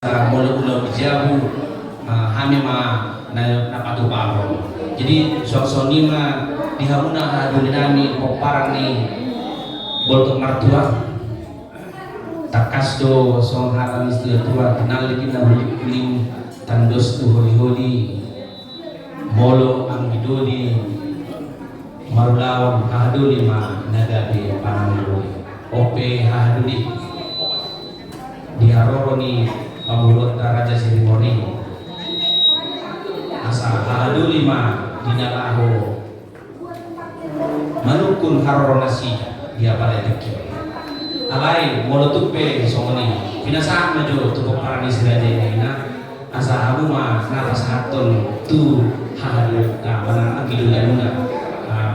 mula-mula bijabu hame ma na patuparo. Jadi suasana ma dihamuna hadun nami poparang ni boltok martua takas do song haram istilah tua kenal lagi na huling tandos tu holi molo ang idodi marulawang kahaduli ma nagabi pananguloi ope hahaduli diharoro ni pamulot Raja Sirimoni asa hahaduli ma dinalaho manukun haroro nasi dia pada dekil alai molo tupe songoni pinasaan majo tupo parani sirade ina asa habu ma nafas hatun tu hahadu ka mana agidu ganuna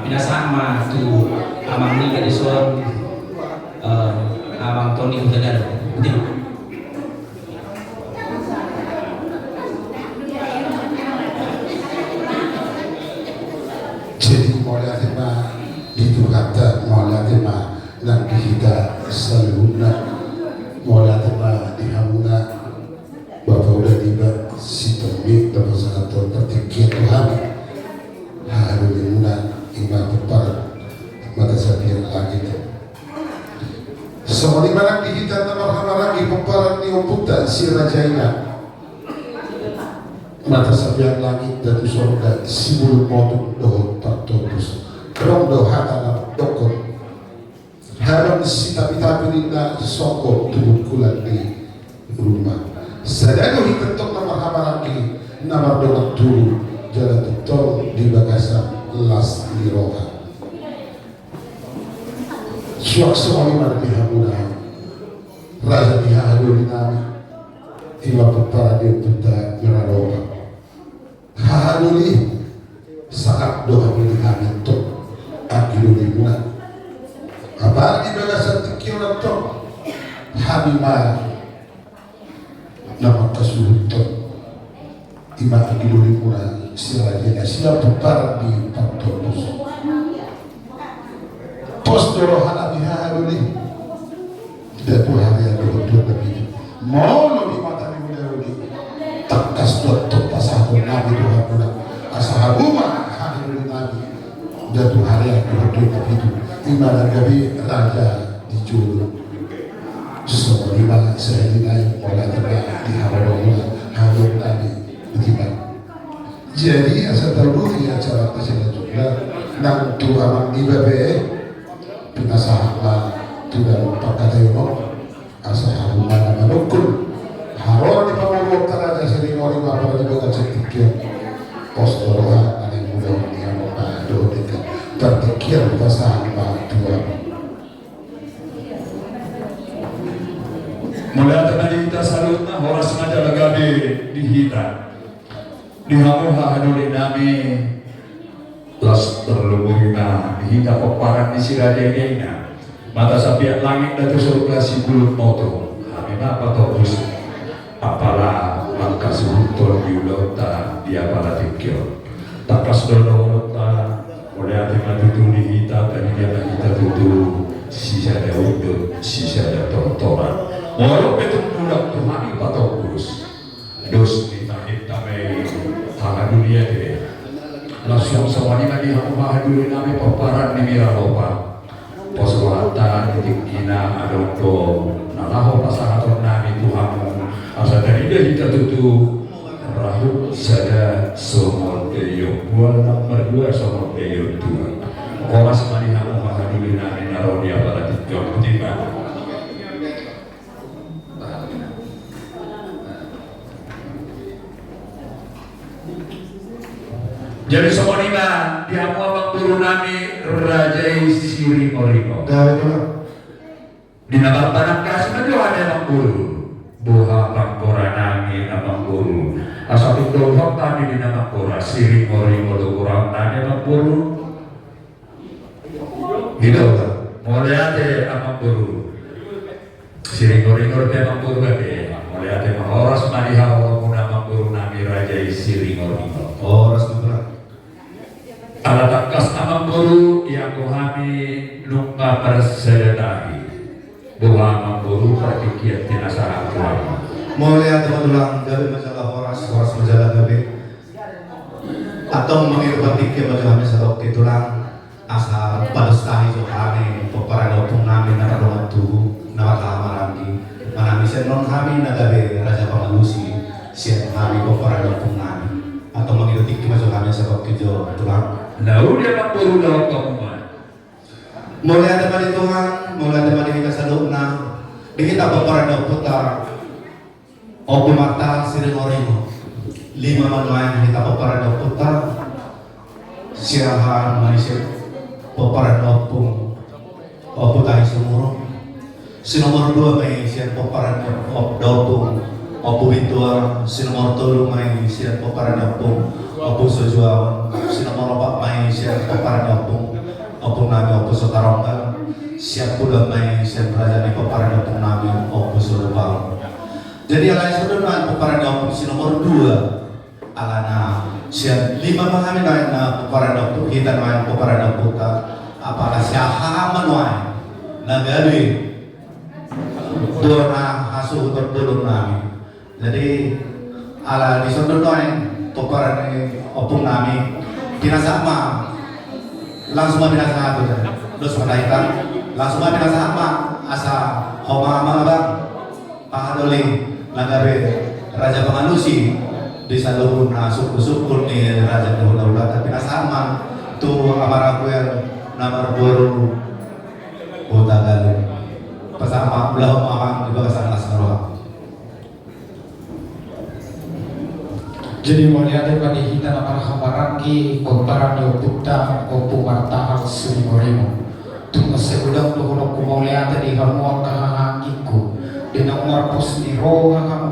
pinasaan ma tu amang ni kadison abang Tony Hudagado betul. Jadi mulai tema itu kata mulai tema dan kita selalunya mulai tema dihamuna bapak udah tiba si Tommy dapat sangat tertikir Tuhan harus dimuna imam peparan mata sapian lagi semua di mana kita nama lagi peparan ni umputan si rajaina mata sapian langit dan surga sibul modu doh tertubus rong doh hata dokon haram si tapi nina sokok tubuh kulat di rumah sadano hitatok nama lagi nama doh dulu jalan tol di bagasan las di roha suak semua mana dihamuna raja dihaduri nami ima pepara dia putar nyeraroka hahaduli saat doa pilihan itu akiluli muna apa di bagasan tikiran to habima nama kasuhut to ima akiluli muna sirajena siap putar di patobus postoro hanabi hahaduli datu hari yang betul begitu mau lo di mata di mulia takas doktor pasahun nabi Tuhan pula asahabuma hadirin nabi jatuh hari yang betul begitu iman gabi raja dicuru semua lima sehari naik mulai terbaik di hadirullah hadir nabi beriman jadi asal terbukti acara tersebut juga nang tuan ibabe pinasahlah tidak pakai tayong asahabuma manukul haron di pamulot Raja Sirimoni apa di bawah cetikir postoroha ada mudah yang mengadu dengan tertikir pasangan Tuhan. Mulai tadi kita salutna horas maja lagabe dihita dihamu hahaduli nami las terlubungina dihita peparan di siradengena mata sapiat langit dan surga si bulut moto kami apa tobus apalah langkah sebutol diulota dia para tikir takas dolota oleh hati matutu dihita tadi dia kita tutu sisa ada udut sisa ada tortoran walau betul budak Tuhan patau kurus dos kita me tangan dunia deh langsung semuanya di rumah dulu nami peparan di Miraropa poswata titikina adoto nalaho pasangan nami Tuhan asa dari dia kita tutu rahu sada somol peyo bual nomor 2 somol peyo 2 orang semani rumah dulu nami narodia pada tiga tiba. Jadi semua lima dihamu abang turun nami Raja Sirimoni. Dari mana? Di nama tanah kasih nanti ada abang guru. Boha pangkora nami abang guru. Asal itu tadi di nama kora Sirimoni kalau kurang tanya abang guru. Gitu kan? Mulai ada abang guru. Sirimoni kalau dia abang guru kan? Mulai ada horas madihawa pun abang guru nami Raja Sirimoni. Horas betul. Ala takas amang guru yang kuhami nungka persedetahi bahwa amang guru pertikian tinasa akuan Mulai teman-teman gabi masalah horas masalah gabi atau mengirupan tiket macam kami satu tulang asa padustahi so kami peparada opung nami nakadongan tubuh nama kamarandi manami senon kami nagabe raja pamalusi siap kami peparada opung nami atau mengirupan tiket macam kami satu kijo tulang Lalu dia nak buru dalam kamu. mulai ada mali Tuhan mulai ada mali kita sadukna di kita peparada putar opung mata siring orimo 5 manuan kita peparada putar siahan manusia peparada opung tahi sumurong sinomor 2 may siya peparada opung bintua sinomor 3 may siya peparada opung sojuawan sinomor 4 may siya peparada opung nami opung sotaronggal siya pula may siya berada di peparada opung nami opung solubang. Jadi alai saudara peparada opung sinomor 2 alana siap 5 mahami na peparada opung kita na peparada puta apakah siya manuai nagari doa hasu berdulur nami. Jadi ala di saudara peparada opung nami pinasama langsung pinasama tu terus mendaikan langsung pinasama asa homa bang pahadoli nagari raja pengalusi di saluran suku ni raja dahulu tapi nasama tu amaraku yang nomor baru kota galuh pasama belah orang di bawah sana asmaroha. Jadi melihat pada kita nama kabarangi komparan yo putta opu martahal surimorimo tu masegudang tu hono ku melihat di kamu kahakiku di nomor pos ni roha kamu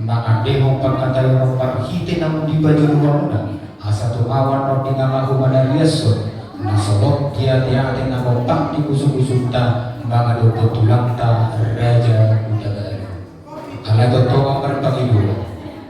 maka demo pagkatayo ng parhite ng di ba na asa tumawan no dinamahu mana Yesus nasolok dia ating nagopak di kusuk-kusuk ta mga tulang ta raja udagari ala totoo ang karpangibula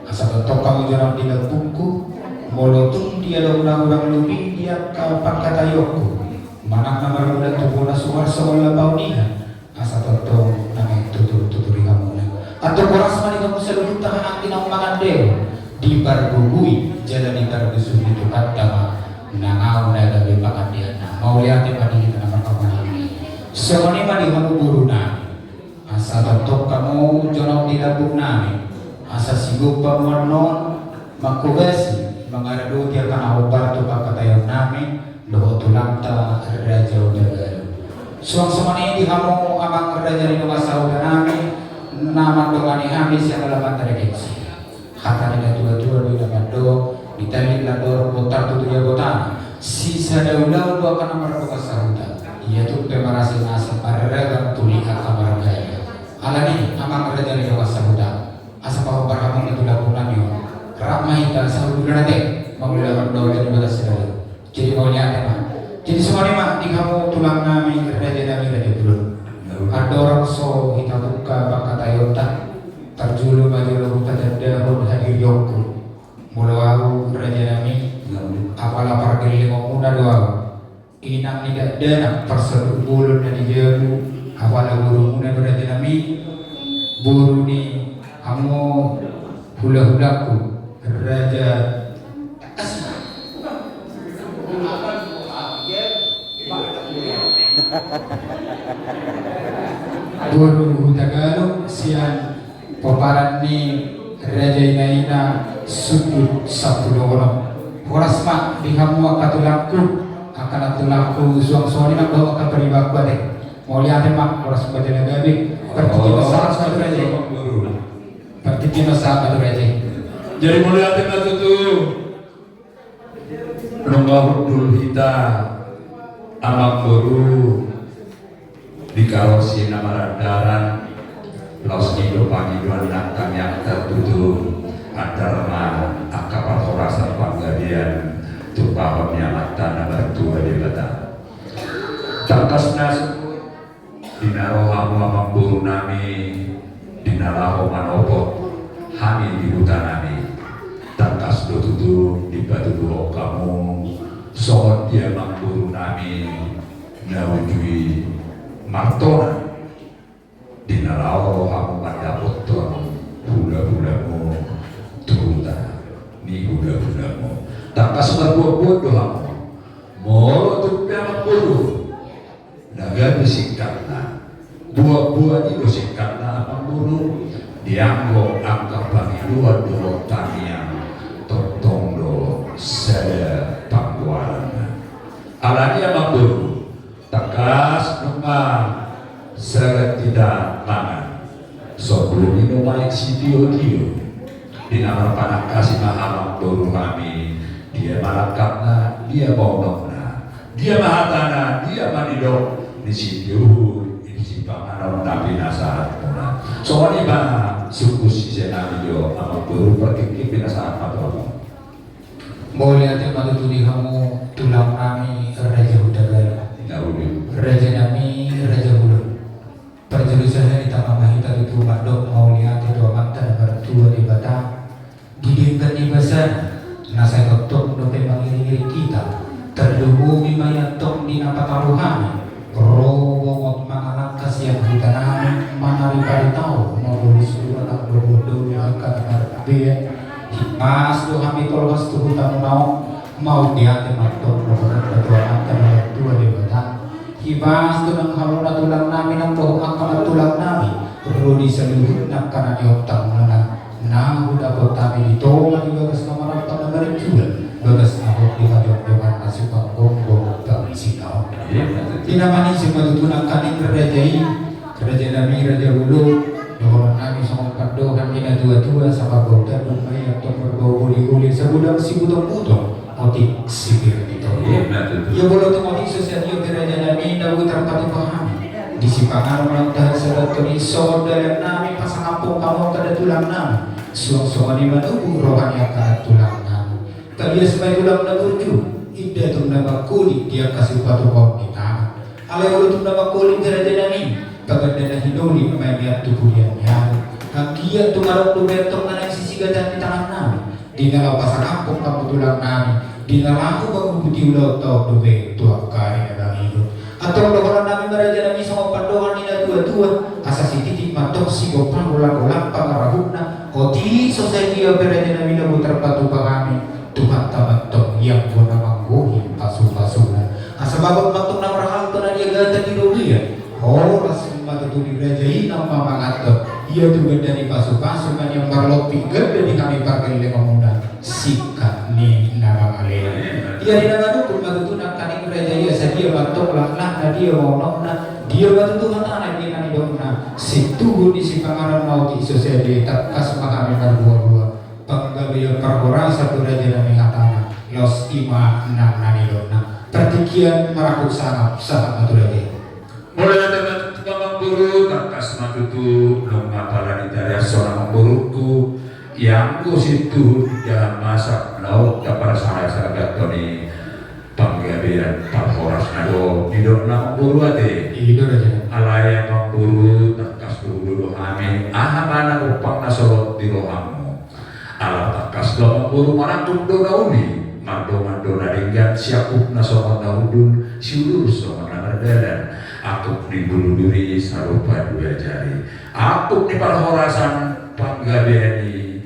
asa totoo kami jarang dinagpungku molotong dia daw ulang lupi dia kapagkatayoko manak na marunan tubo na sumar sa wala baunihan asa totoo na tuturi kamu atau koras mani kamu seluruh tahan ang mga dewa di barbugui jalan di barbusu itu kata nangaw na gabi pakandian na mauliati padi kita naman kamanami semani mani kamu guru nami asa tatok kamu jonong dilabog nami asa sigug pamuanon makubesi mangarado dia kana obar tu pagkatayon nami loho tulang ta raja udagaro suang semani di kamu amang raja rin umasaw nami nama doa ni hamis yang dalam tradisi kata dengan dua-dua di dalam do ditali lador botar tu dia botar sisa daulau do akan nomor doa sahuda ia tu pemarasi nasi parega tulika kabar gaya alani amang raja ni doa sahuda asa pa barhamong itu lapunan yo ramai ta sahuda nate mangulawan do dari batas sekali jadi maunya apa jadi semua ni mah di kamu tulang nami raja nami raja belum ada orang so kita buka pakatayota terjulu majulu hutan dahun hadir yongku mulawahu raja nami apala pargil lima muda doa inang tidak dana persedu bulu dari jabu apala buru muda raja nami buru ni kamu hula-hulaku raja Guru Tagalog siyan paparan ni Raja Inaina sudut 10 orang. Horas mak di kamu akatulangku akan atulangku suang-suang ini nak bawa akan peribaku deh. Mau lihat mak horas baca gabi. Pertikin besar satu raja. Pertikin besar satu raja. Jadi mulai hati tu nunggu dulu kita amak guru di karosi nama daran los hidup panggilan natang yang tertutup antara akapal horasa panggadian tupaham yang atana bertua di bata takas nas dinarohamu amang buru nami dinaraho manopot hani di hutan nami takas dotutu di batu dua kamu sohot dia amang buru nami nawujui martona dinalaw hamu mandapot Budak-budakmu turutan ni budak-budakmu takas berbuat doamu mau tuh yang buru naga bersikapna buah-buah itu sikapna apa buru dianggo angka bagi dua tanian totong do sada pangkualan alani apa buru takas numang seret tidak tangan sebelum ini naik si Dio di nama panak kasih mahalang buru kami dia malakatna dia bondokna dia mahatana dia manidok di situ di simpangan tapi nasahat puna soalnya ba suku si senario ama buru pergi nasahat apa Boleh ate matutuli kamu tulang kami Raja Udagala. Raja nami Raja Hulu. Perjurusannya di tangan mahita itu mandok mau lihat itu amantan bertua di Batam. Didingkan di besar. Nasa kotok dope mangiri kita. Terlubungi mayatok di napa taruhan. Rowo mangalangkas yang hutanah manari paritau mau lulus anak berbodoh yang akan berbeda. Mas tu kami tolong tu hutang mau dia tematok berdoa antara dua di batang. Hibas tu nang haluna tulang nami nang doa akal tulang nami perlu diseluruh nak karena diotang mana. Nah udah kami ditolong di bagas kamar pada bareng juga. Bagas ahok di hajok dengan nasib bangkong tak sinau. Tinamani semua tunang kami kerajaan nami Raja Hulu. Doa kami sama kadohan kita dua-dua sama bautan rumai atau berbau uli-uli sebudang si butong-butong motif sipir itu. Ya boleh tu motif sosial dia kerajaan nami dawu terpati pahami. Di simpangan orang dah sedatuni saudara nami pasang apung kamu kada tulang nami. Suang-suang di manubu rohani akad tulang nami. Tadi sebagai tulang naburju. Ida tu nama kulit dia kasih batu bom di tangan. Alai boleh tu nama kulit kerajaan nami. Paganda hinuli mamaya tubuh yang nyari. Dia tu marok tu betong na sisi gadan di tangan nami. Di nalau pasang ampung kamu tulang nami. Di nalau baru budi ulau tau dobe tua kari ada hidup. Atau kalau nami meraja nami sama pandohan ina tua-tua. Asa si titik matok si gopang ulang-ulang pangarahuna. Oti society ya beraja nami nabu terpatu kami. Tuhan tamantok yang buana manggohi pasu-pasuna. Asa babak matok na marahal to na dia gata di dunia. Oh, rasul matu di rajai nama mangato. Ia juga dari pasukan yang berlopi gede di kami pakai lima muda. Sikat ni nama malaya. Ia di nama pun matu nak kani rajai sadia batok lah dia mau nona. Dia batu Tuhan anak dia nani dona. Situ di si pangaran mau di sosial tak kas kami berbuah-buah. Penggabian perkora satu raja nami hatana. Los ima enam nani dona. Pertikian merakuk sangat matu raja. Mulai dengan tukang buru takas matutu nong mapalan dari seorang buruku yang ku situ dalam masa laut kepada saya sahabat Tony panggabian panghoras nado di dona buru ade alaya pamburu takas buru amin mana upang nasolot di rohamu ala takas dona buru mana tundo gauni mando naringgan siakup nasolot naudun siulur sama namardadan aku di bulu duri sarupa dua jari aku di parhorasan panggabeani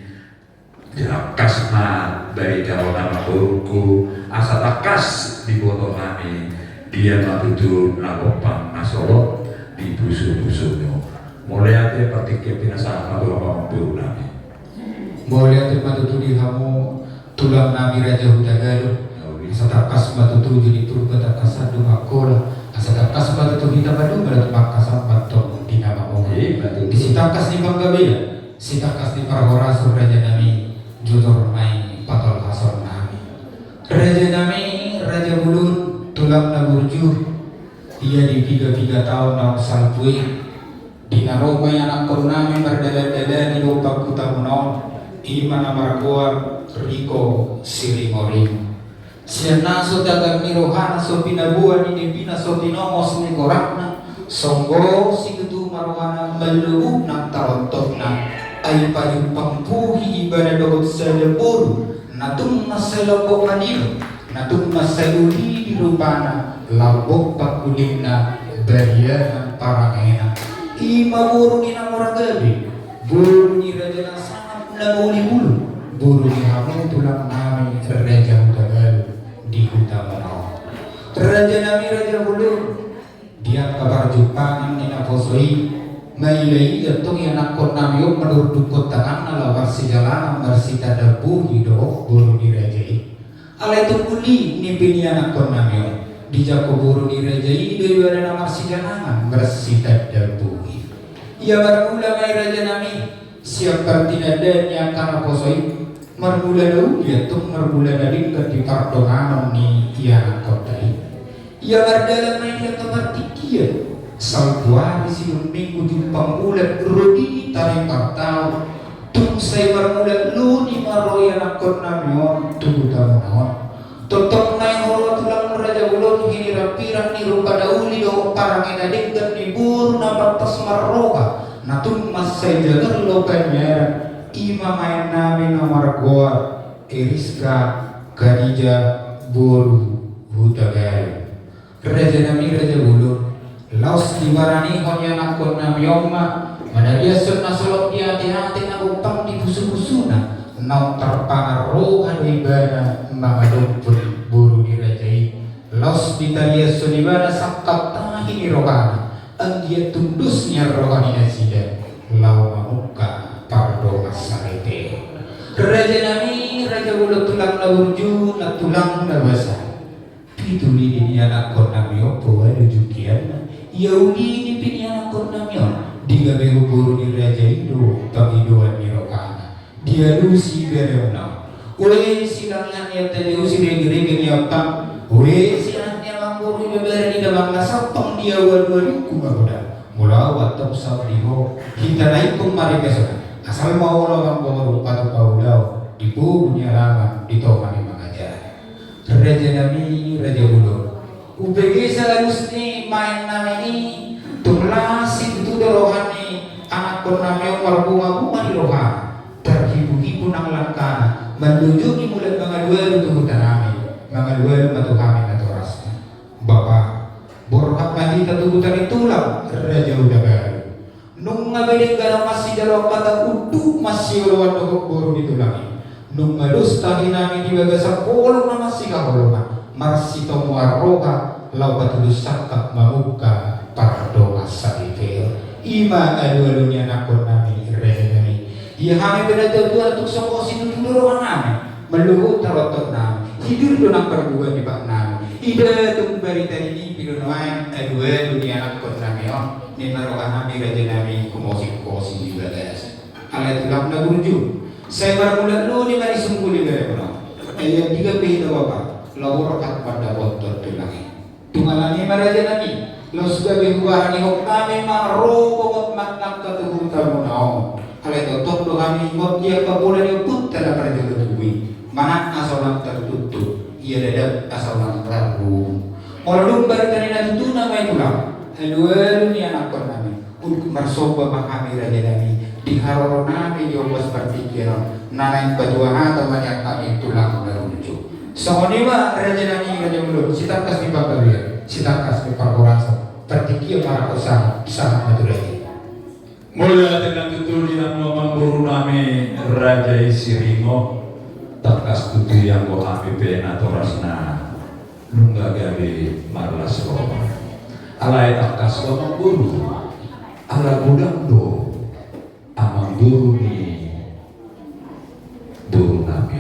jakas ma dari jauh nama buruku asa takas di boto kami dia matutu nagopang nasolot di busu-busunya mulai ate patike pinasa apa buru nami mulai ate matutu di kamu tulang nami Raja Hudagalo asa takas matutu jadi turba takas sadu makola asa takas batu kita baru berarti makasan batok di nama Allah. Di sitakas di Panggabila, sitakas di Parhoras Raja nami judor main patol hasor nami. Raja nami Raja Bulun tulang naburju. Ia di 3 tahun nang salpui. Di naromay anak nami berdada-dada di lubang kutamunon. Imana markuar Riko Sirimori. Siya naso dagang mirohana so pinabuan ni pina so tinomos ni korakna songgo si getu marohana malubog ng tarontok na ay payupampuhi ibadah dogot sa leboro natung masalabok kanino natung masaluli di rupana labok pakulim na bariya ng parangena imamuro kinamuragabi Buru ni raja na sangat nabuli bulu. Buru ni hamu tulang nami raja utagal di utama nao. Raja nami raja bulu. Dia kabar jupangan ni naposoi. Mailai jatuh yang nakon nami yuk menurut tangan ala warsi jalan warsi tadabu hidup buru ni raja. Ala itu kuli ni pinian nakon nami yuk. Di jako buru ni raja ini dua nama warsi jalan warsi tadabu. Ia bermula mai raja nami siapa tidak ada yang karena posoi mermula dulu dia tuh mermula dari di pardongan ni ia nakon tadi. Ia berdalam mai dia kebertikian. Salbuari si minggu jumpang ulat rodi tarik partau tung saya bermulat luni maroya nakon namion tunggu tamunaon totok nai horo tulang raja bulon hini rapiran ni rupa dauli do parang edadik dan dibur na batas maroka natung mas saya jagar lokan merah ima main nami nomor goa Eriska Khadija Buru Hutagal raja nami raja bulon laos diwarani honya nakon namyoma manadia sunna solok dia hati-hati na upang di busu-busuna nau terpengaruh ibadah mangadumpun buru dirajai laos ditalia sunibana sakap tahi ni rohani ang dia tundusnya rohani nasida lau mamuka pardo masarete raja nami raja bulu tulang na burju na tulang na basa pituli dia nakon namyopo ada jukian Yaudi ni pinian akon namyon diga behu buru ni raja Indo pangiduan ni rokana dia lusi berena ule silangan ya tadi usi regere ni apa ule silangan ya buru ni bere ni dabang nasapang dia wadu-wadu kumagoda mula watap sabriho kita naik mari besok asal mau orang buru patu paulau di punya lama di tomani mengajar raja nami raja bulu UPG seharus ni main nama ini tumlasi itu rohani anak pernama bunga-bunga di rohani terhibu-hibu nang langkana menunjuki mulai mengadua itu hutanami mengadua batu kami atau rasa bapak borhat mandi ketubutan itulah raja udah baru nung ngabedeng garang masih dalam kata uduk masih lawan dohok boru ditulangi nung ngalus tahinami di bagasan kolong na masih kaholongan marsi tomu arroha lau patulus sakap mamuka pardo masa dikir ima adu-adunya nakon nami renami ia kami beda jauh untuk sokosi dulu nami meluhut tarotot nami hidur donang berdua di bak nami ida tung berita ini pilu noain adu-adunya nakon nami on ni narokan nami raja nami kumosi-kumosi di bagas ala tulang na burju saya bermula lu ni mari sungguh di bawah ayat 3 pihit apa laurakat pada botol tulangi tungalani maraja nami lo sudah bihuahani hok kami marokot maknak katuhun tamunao alay totok do kami ngot dia kabulan yung punta na para jatutuwi manak asal lang tertutup iya dadap asal lang rabu orang bari kanina tutuna may tulang alualu ni anak ko namin untuk marsoba kami raja nami di haroro nami yobas partikiran nanain paduahan tamanyak kami tulang narunjuk so niwa raja nami raja mulut sitakas ni pagkabir sitakas ni pagkurasa pertikir para usaha sangat madurai Mulai dengan tutuli yang memamburu nami Raja Isiringo takas tutu yang go kami pena torasna nungga gabi marlas roma alai takas go mamburu ala gudang do amang buru ni buru nami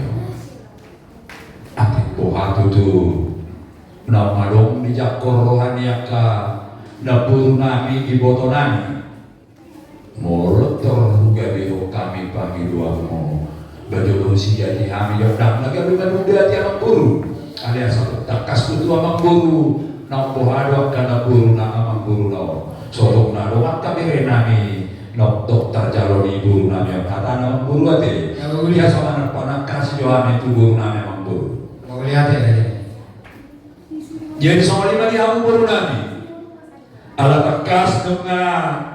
atik pohatu tu na madong di jakor rohani aka na buru nami di boto nami molotor gabi kami pamiluamu baju si jadi kami jodang lagi gabi manuda ti amang buru alias takas kutu amang buru na pohado kana buru na amang buru na sorok na doang kami renami nok dokter jaloni buru nami kata amang buru ate dia sama anak panak kasih johan itu buru nami amang buru mau lihat ya jadi sama lima di amang buru nami ala takas dengan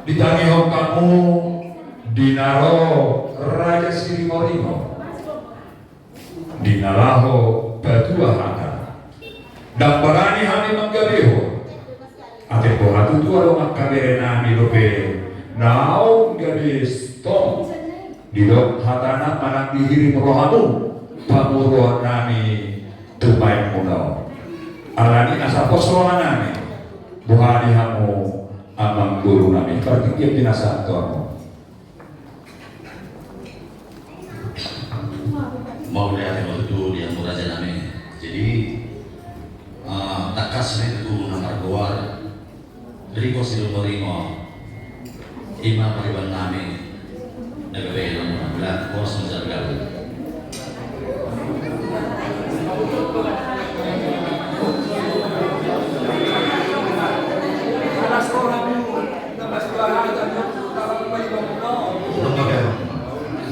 ditangihok kamu dinaro Raja Sirimorino dinaraho batua haka dan barani hani manggabeho ate pohatu tu alo makabere nami lope naong gadis Tom didok hatana manang dihiri rohamu pamuruan nami tupai muno alani asa posroan nami buhani hamu amang guru nami pertikip dinasa tuamu mau lihat yang itu dia muraja nami jadi takas itu nomor keluar dari kosidum ringo ima pariban nami nagawe nomor belat kos menjaga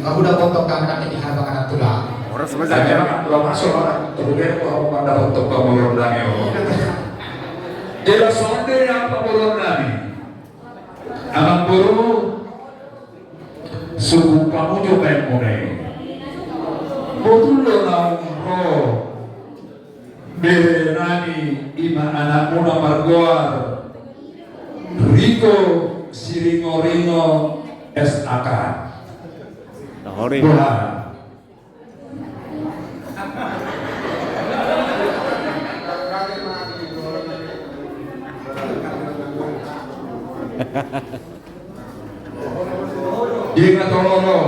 Kamu udah potong anak ini harga anak tulang. saya memang belum masuk orang kemudian kalau pada untuk pemulung nami jelas sonde yang pemulung nami amang guru suku kamu juga yang mulai betul naung ro berani ima anak muda margoar Riko Siringo SAK Tuhan Jinga toloro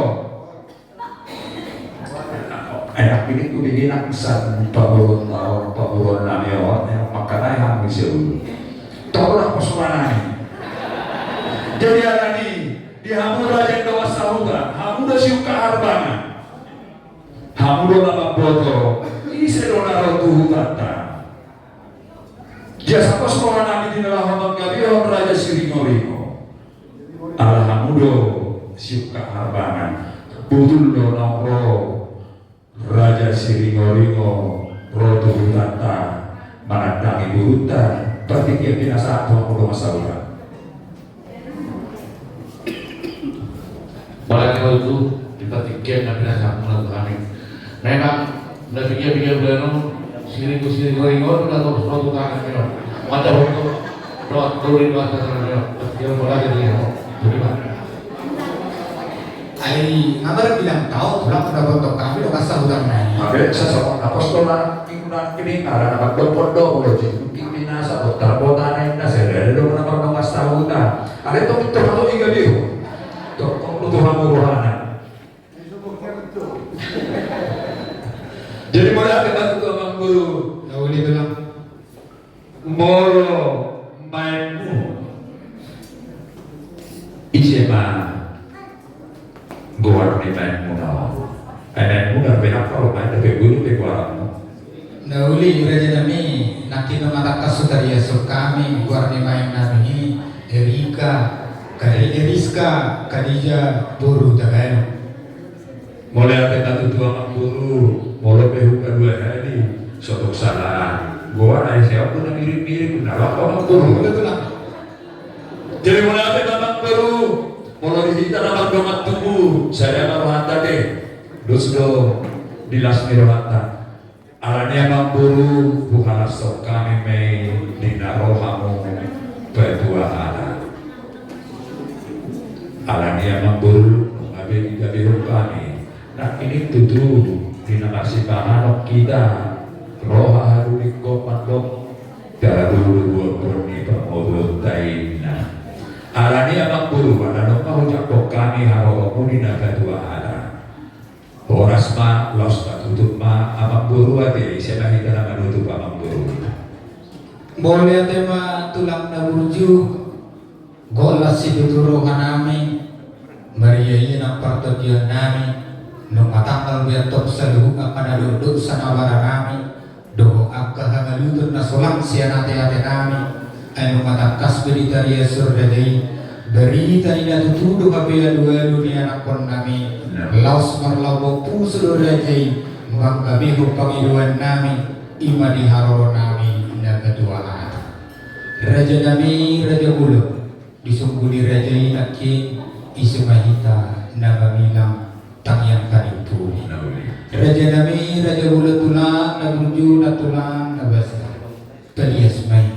enak ini tuh diginak pesan pabulon nami orang yang makanai hamil seulu tolong persoalan jadi ada nih di hamura yang doa sahuda hamura siuka harbangan hamura nama boto ini sedona rotu tata jasa persoalan nami di dalam hamang gabion raja Siringo ala hamudo siuka harbangan budul donoro Raja Siringo roto tata manadangi buruta pertikip dinasa tuang kudo masalah Boleh kalau itu dipertikir nabi nasa mulai kami. Nenak nabi dia belum Siringo udah terus rotu tangan dia. Mata untuk dot turin bahasa dia. Dia boleh jadi terima. Ai ngabar bilang tahu pulang udah potong kami udah kasar udah main. Oke, seseorang apostola ikutan ini ada nama dopodo loji mungkin nasa botar botanen nasa ada dong nama nama sahuta ada itu atau iga biru toko itu hamuruhana jadi mulai kita tuh abang guru Tahu dia bilang moro mainmu ijema gua di mainmu nawa mainmu nggak benar kalau main tapi guru di gua Nauli raja nami nakin mata kasutari asal kami guarni main nami Erika Eriska Khadija Buru Tagano mulai kita tuh abang guru mulai behuka dua hari suatu salah gua naik siapa pun mirip-mirip kenapa abang guru betul lah. jadi mulai kita abang guru mulai kita abang domat tubuh saya baru hantar deh dosdo dilas mirohata alani abang guru bukan sok kami mei dinarohamu berdua anak alani abang guru ngabe kita biru kami nah ini tutup dinamasi panganok kita roha haruri komandok darul dua perni pemodot taina alani abang guru anak mau jakok kami haromu dinaga dua anak Horas ma los tutup ma abang guru ade siapa kita nama tutup abang guru Boleh tema tulang na burju golas si duturo hanami Maria ina partodia nami no matanggal biatop saluhuk akan duduk sanawara nami doho akka hangalutun na solang sianate ate nami anu matakas berita dia surdadei berita ina tutudu kapia dua dunia nakon nami laus marlawo pusul rajai mangkabihu pangiluan nami ima di haroro nami naga dua raja nami raja bulu disumbuli raja inakin isumahita naga milang tangyang kanitu raja nami raja bulu tulang nagruju natulang nabasa pelias mai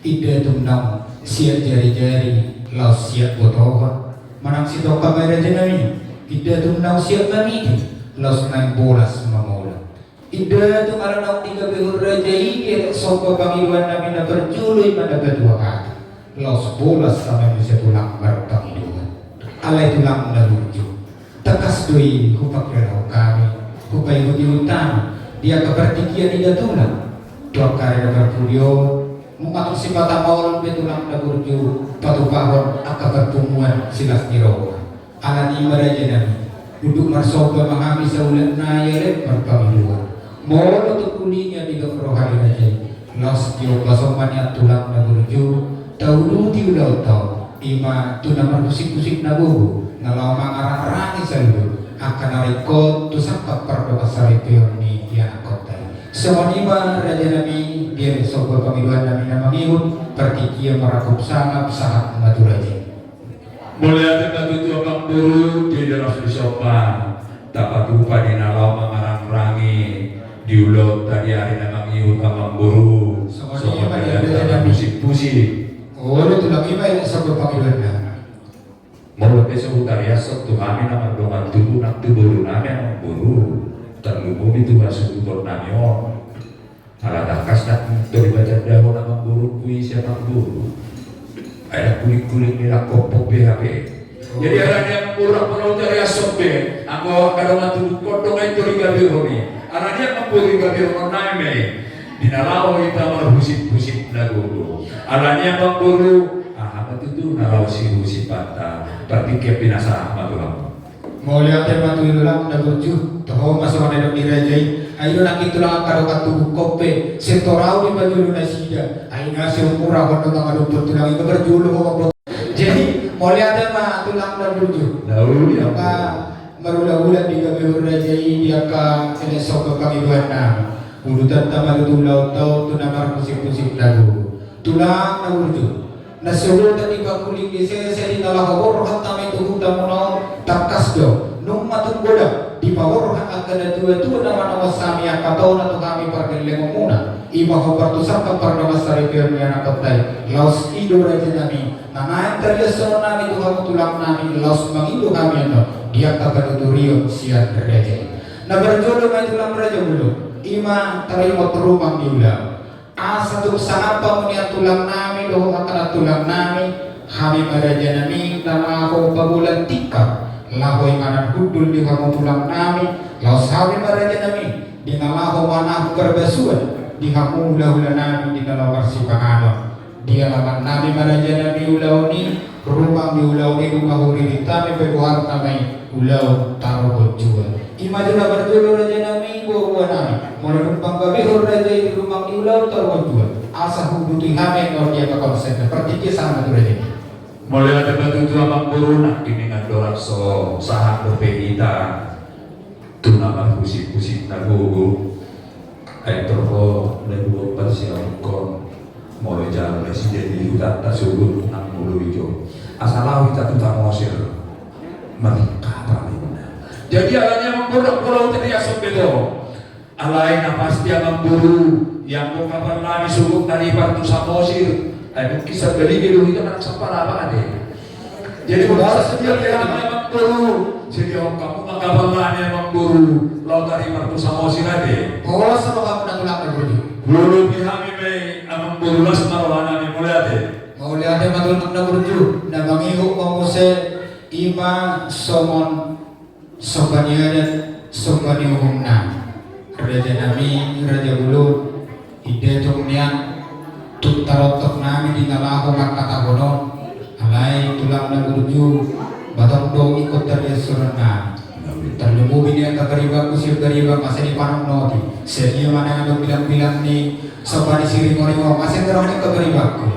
ida tumnam siap jari-jari laus siap botohon manang si toka may raja nami ida tunaw siya kami los nang bolas mamola ida tu maranaw di gabi raja ini sopa Panginoon namin na berjuloy managdua kata los bolas sama siya tulang berpangiluan alay tulang nalunjuk takas doi hupakrelaw kami hupay hudi-utami dia kepertikian ida tulang dua karya berpulio mengatur si mata maulun betulang nagurju patupahon aka berpumuan silas nirawa alani maraja nami duduk marsoba mahami sa ulan na yaret berpamiluan maulun tukulinya di gafrohari raja los diyo basomannya tulang nagurju taulu tiulau tau ima tunamar kusik-kusik nabuhu nalau mangarang-rangi saludu akan narikot tu sampak perdoa saripion ni yana kota semanima raja nami dia sobat pemiluan nami nama mihun pertikia merakup sangat sahat matu raja Mulai ada tujuh orang buru di dalam sopan dapat lupa di nalau mengarang-rangi diulut tadi hari nama mihun kamang buru sobat ada pusing-pusing oh itu lagi baik sobat pemiluan nami mulai besok utara sabtu kami nama dongan tubuh nak buru nami yang buru terlumum itu masuk untuk nami on ala dakas nak dari baca dahulu nama buru puisi nama buru ada kulit-kulit nila kopok BHP jadi ada yang murah-murah dari asok aku kadang tubuh kodong itu liga biru ni ada dia memburu liga biru naime dinalau kita merhusik-husik lagu ada yang memburu itu nalau si patah berpikir binasa matulang mau lihat tema tulang nagurju toh masuk ada di raja ayo nak itulah karokat tubuh kope setorau di baju nasida ayo ngasih murah kono ngadu tulang itu berjulu kok jadi mau lihat tema tulang nagurju lalu dia ka marula-ula di gabi raja dia ka ini sok Panginoon na urutan tamalu tulau tau tunamar pusing-pusing lagu tulang nagurju nasulo tadi kakuling di sesi nalah hawor hatta may tuhuta mo na takas do nung matunggoda di pawor hatta kada dua naman ang wasami ang kataw na to kami pargalemo muna iba ko partusak ang parnawas sa repair niya na kaptay laos ido raja nami nanayan teryaso nami tuha tulang nami laos mangido kami ano dia kabanuturiyo siya raja na berjodoh may tulang raja mulo ima taray mo turumang niula asa tu sangapa munia tulang nami doh akan tulang nami kami meraja nami nama ako pabulan tika lahoy nganan hudul di kamu tulang nami lau sawi meraja nami di nalaho mana berbasuan di kamu hula-hula nami di nalaw si pangano dia laman nami meraja nami ulau ni rumah di ulau ni rumah huri ditami bebuhar kami ulau taruh berjual imajuna berjual raja nami buah nami mulai panggabihur raja di rumah di ulau taruh berjual asa huduti kami kalau dia ke konsen seperti kisah itu raja mulai ada batu tua mamburu nak ini ngadorak so sahak berpegita tunamar pusing-pusing nagugu ay toko nagugu persiapan kon mulai jalan presiden di hutan tasubut nang mulu hijau asal kita tutang mosir mereka jadi alanya memburu-buru tadi asok bedo alai napas dia memburu yang mau kabar lagi subuh dari partu samosir ay kisah beli gitu itu kan sampai apa ada jadi bahasa setiap yang memburu jadi om kamu kabar lagi memburu lo dari partu samosir ada oh sama kamu nak ulang berburu buru kami me memburu las marwana me mulai ada mau lihat yang matul nak berburu na mangihuk mamuse ima somon sobaniadan sobaniuhumna raja nami raja bulu ide tungnian tutarotok nami di nalaho makata bono alai tulang na gurju batang dong ikut teryesuran nami terlumubi niya kagariba kusir gariba masa di panong noti sedia mana yang bilang-bilang ni sobani siri-ngori-ngori masih terang ni kagariba ku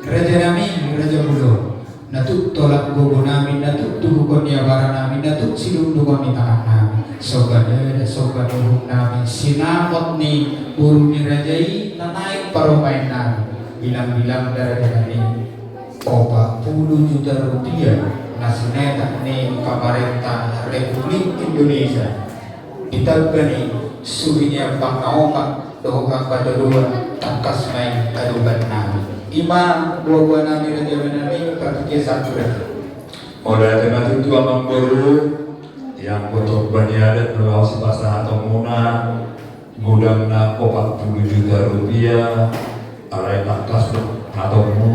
raja nami raja bulu natuk tolak gogo nami natuk tuhukon niabara nami natuk silundungan ni tangan nami sobat uhum nami sinamot ni buru ni rajai na naik parumain nami bilang-bilang dari nami 40 juta rupiah na sineta ni pemerintah Republik Indonesia ditagani suwinya pangkaomak dohong kaduluan takas main kaduban nami ima buah-buah nami raja nami pergi satu Oleh tema itu amang baru yang untuk bani adat berwasi pasah atau muna ngudang na 40 juta rupiah alai takas atau mu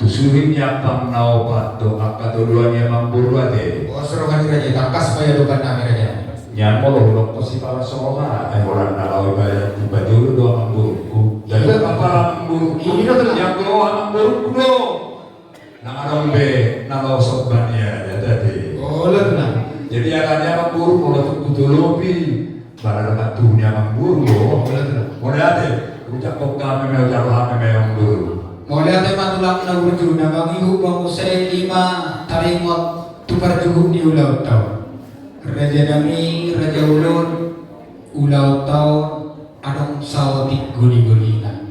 tusuhin nyapang nau pato akato duanya amang baru ade Oh, serongan raja tangkas supaya bukan kami raja. nyampo loh si para soha orang nalau ibadah dulu doa amang baru jadi apa amang baru Ini dah tenang. yang doa amang baru kulo nangarombe nalau sobania ya tadi. Oh, tenang. Jadi akannya amang baru kalau tuh lopi barang batunya amang baru Oh, tenang. mulai ada ucap kok kami mau jalan kami amang baru. Mulai ada matulang na urju na mangihu bang usay 5 tarimot tukar juhuk di ulau tau. Raja nami raja ulun ulau tau adong sawatik guli-gulina.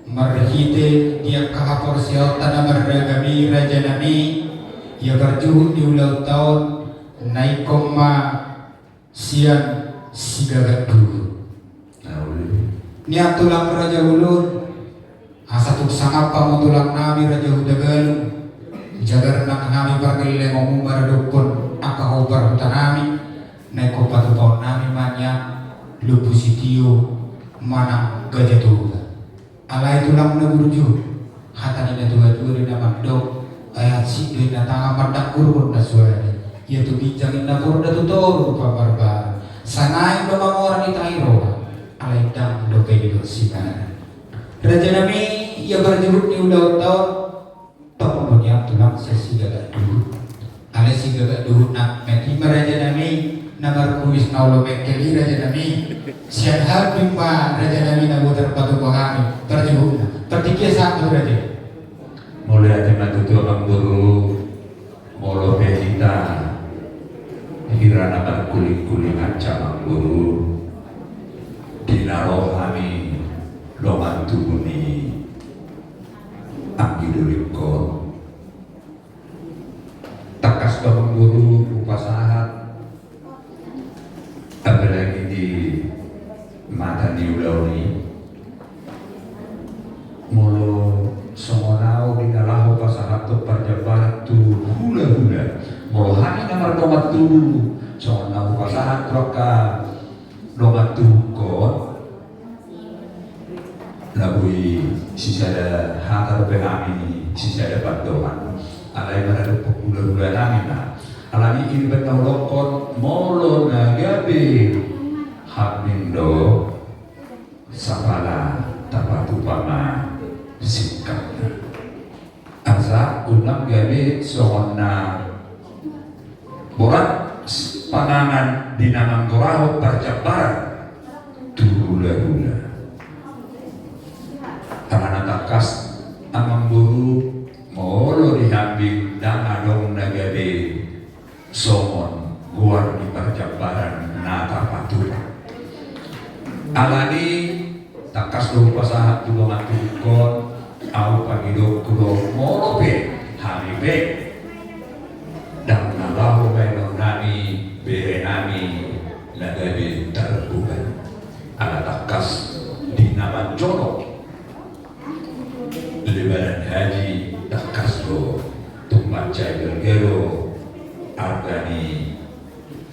Marhite dia kahapor siyaw tanamar ragami raja nami ia berjuhuk di ulau tau naikom ma sian sigagat dulu. Niat tulang raja ulun asa tuk sangap pamutulang nami raja hudagalu jagar nang kami parkile ngomumbar dukun akaho hutan nami naiko patupon nami manya lupu sitio manang gajah tuha alai tulang na burju hatani na tuha-tuha na mandok ayat sikli na tanga mandang kurun na suari ia tu bijangin na kurun na tutoro pabarbar sanay na mamora ni Tairo alai dang dokay dito sinan Raja nami ia berjurut di ulau tahun penghunian tulang sesi gagak dulu ale si gagak dulu nak meti raja nami nagar kuis naulo mekeli raja nami sian hal bimba raja nami nabu terpatu kami berjurut pertikia satu raja Mulai ada matutu amang baru molo kita hirana kan kuling-kuling aca amang baru dinaro kami loman tubuni anggi duliko takas bang guru upasahat apalagi di mata ni ulau ni mulu songonau di dalam upasahat tu perjabaran tu hula-hula mulu hani namar domat tu songonau upasahat roka domat tu kon labui sisada hatar penami sisada pandoman alai mana pula nami na alani ini betau lokon molo nagabe hamindo sapala tapatupama sikap asa ulam gabe sohonna borat panangan dinamang goraho perjabaran tuhula-hula karena takas amang buru molo dihambing dan adong nagabe somon guar di perjabaran nata patura alani takas do pasahat tulo matukon au pagido kulo molo be hari be dan nalahu baino nami bere nami nagabe terbuka ala takas di nama jono lebaran haji takasro tumbaca gergero argani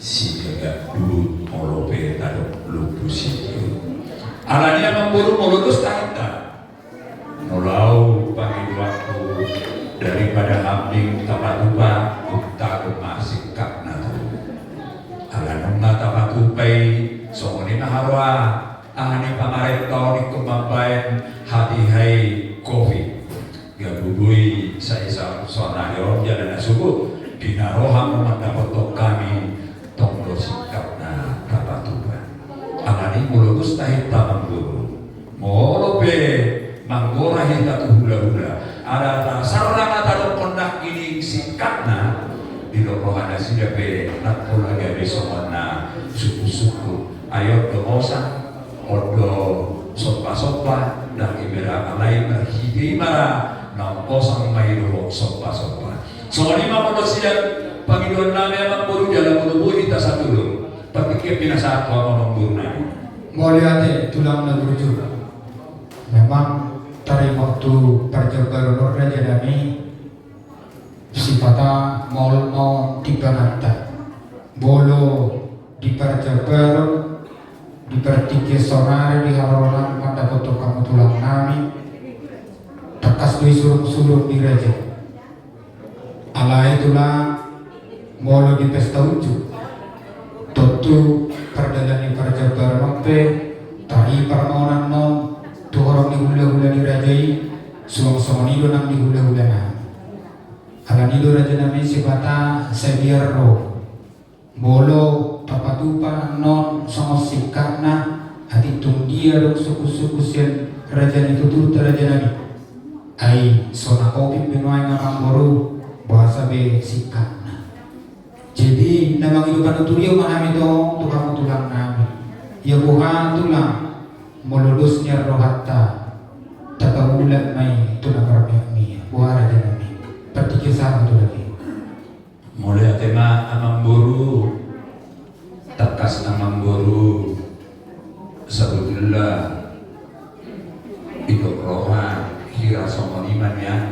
si gagak dulu molope tado lupu sitio alania memburu molodus tahta nolau pagi waktu daripada hambing tapatupa ukta masih kakna alanong tapatupai songoni naharwa ahani pamareto ni kumambayan hati-hai kopi gabudui saya sonayo jalan subuh dinaroham mendapat kami tonglo sikap na tapatuba alani mulutus tahit tamamburu molope manggora hita hula-hula ada sarana tadok kondak ini sikapna di rohana sidape nakpola gabe somana suku-suku ayo domosa odo sopa-sopa dan ibera alai berhibimara na osang mayro sopa-sopa so lima manusia panggilan nami amang buru dalam bulu kita satu dulu pakikip pinasa ako amang buru nami Mulia tulang na burju memang tarik waktu perjabaran raja nami sifata molno di Banata bolo di Perjabar di Pertiga Sonare di Harolan pada foto kamu tulang nami tekas dui surung-surung di Raja ala itulah molo di pesta ujuk tentu perdana di Perjabar mampe tari permohonan non tuhorong di hula-hula di Rajai suang-suang nido nang di hula-hula na ala nido Raja nami sifata sebiarro bolo papatupa non sama sikapna hati dia dok suku-suku sian Raja itu turut Raja nami ai sona kopi benuai ngamang boru bahasa be sikapna jadi namang hidupan uturio manami to tukang tulang nami ya buhan tulang meludusnya rohatta takabulat mai tulang rakyat buah Raja nami pertikisah itu lagi mulai tema amang boru takas amang boru sebetulnya hidup roha kira somoniman yang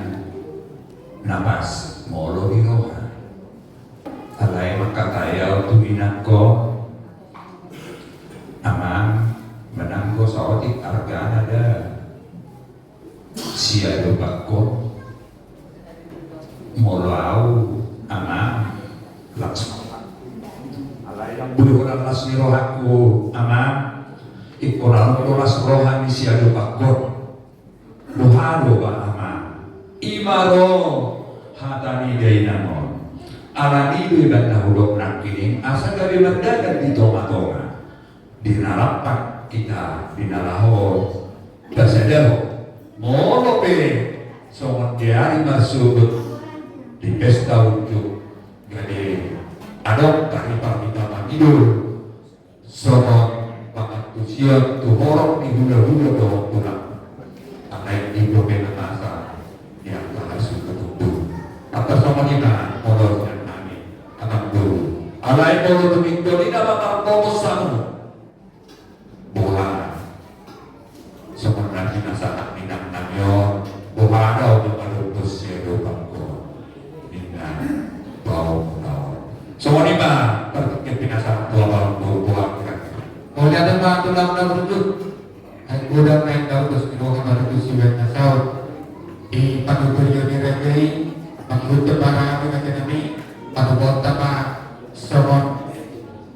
napas molo di roha alai makataya tuminak ko amang menanggo saotik argaan ada siado bakko molo au amang laksana alai yang budi orang las ni rohaku amang ikoran kolas rohani siado bakko luhado ba amang imaro hatani gainamon alani dui banda hudok nakining asa gabi mendadak di toma-toma dinalapak kita dinalaho tersedero molo pe songon diari masuk di pesta ujuk gade adok kari pamita mangidur songon pakat usia tuhorok di hula-hula dohok tulang akai di dobe nasa yang bahas ketutup atas songon ina molor dan nami akan dulu alai molo tumingdo ina bakal kotos samu bola songon nanti nasa tak minang namyo bola ada untuk merutus ya dopangko bau semua ini mah terkait binasa dua buah kalau ada mah tulang dah berujud udah main tahu terus kita baru tu si banyak tahu di padu periode reggae mengikut para Raja nami padu bota mah semua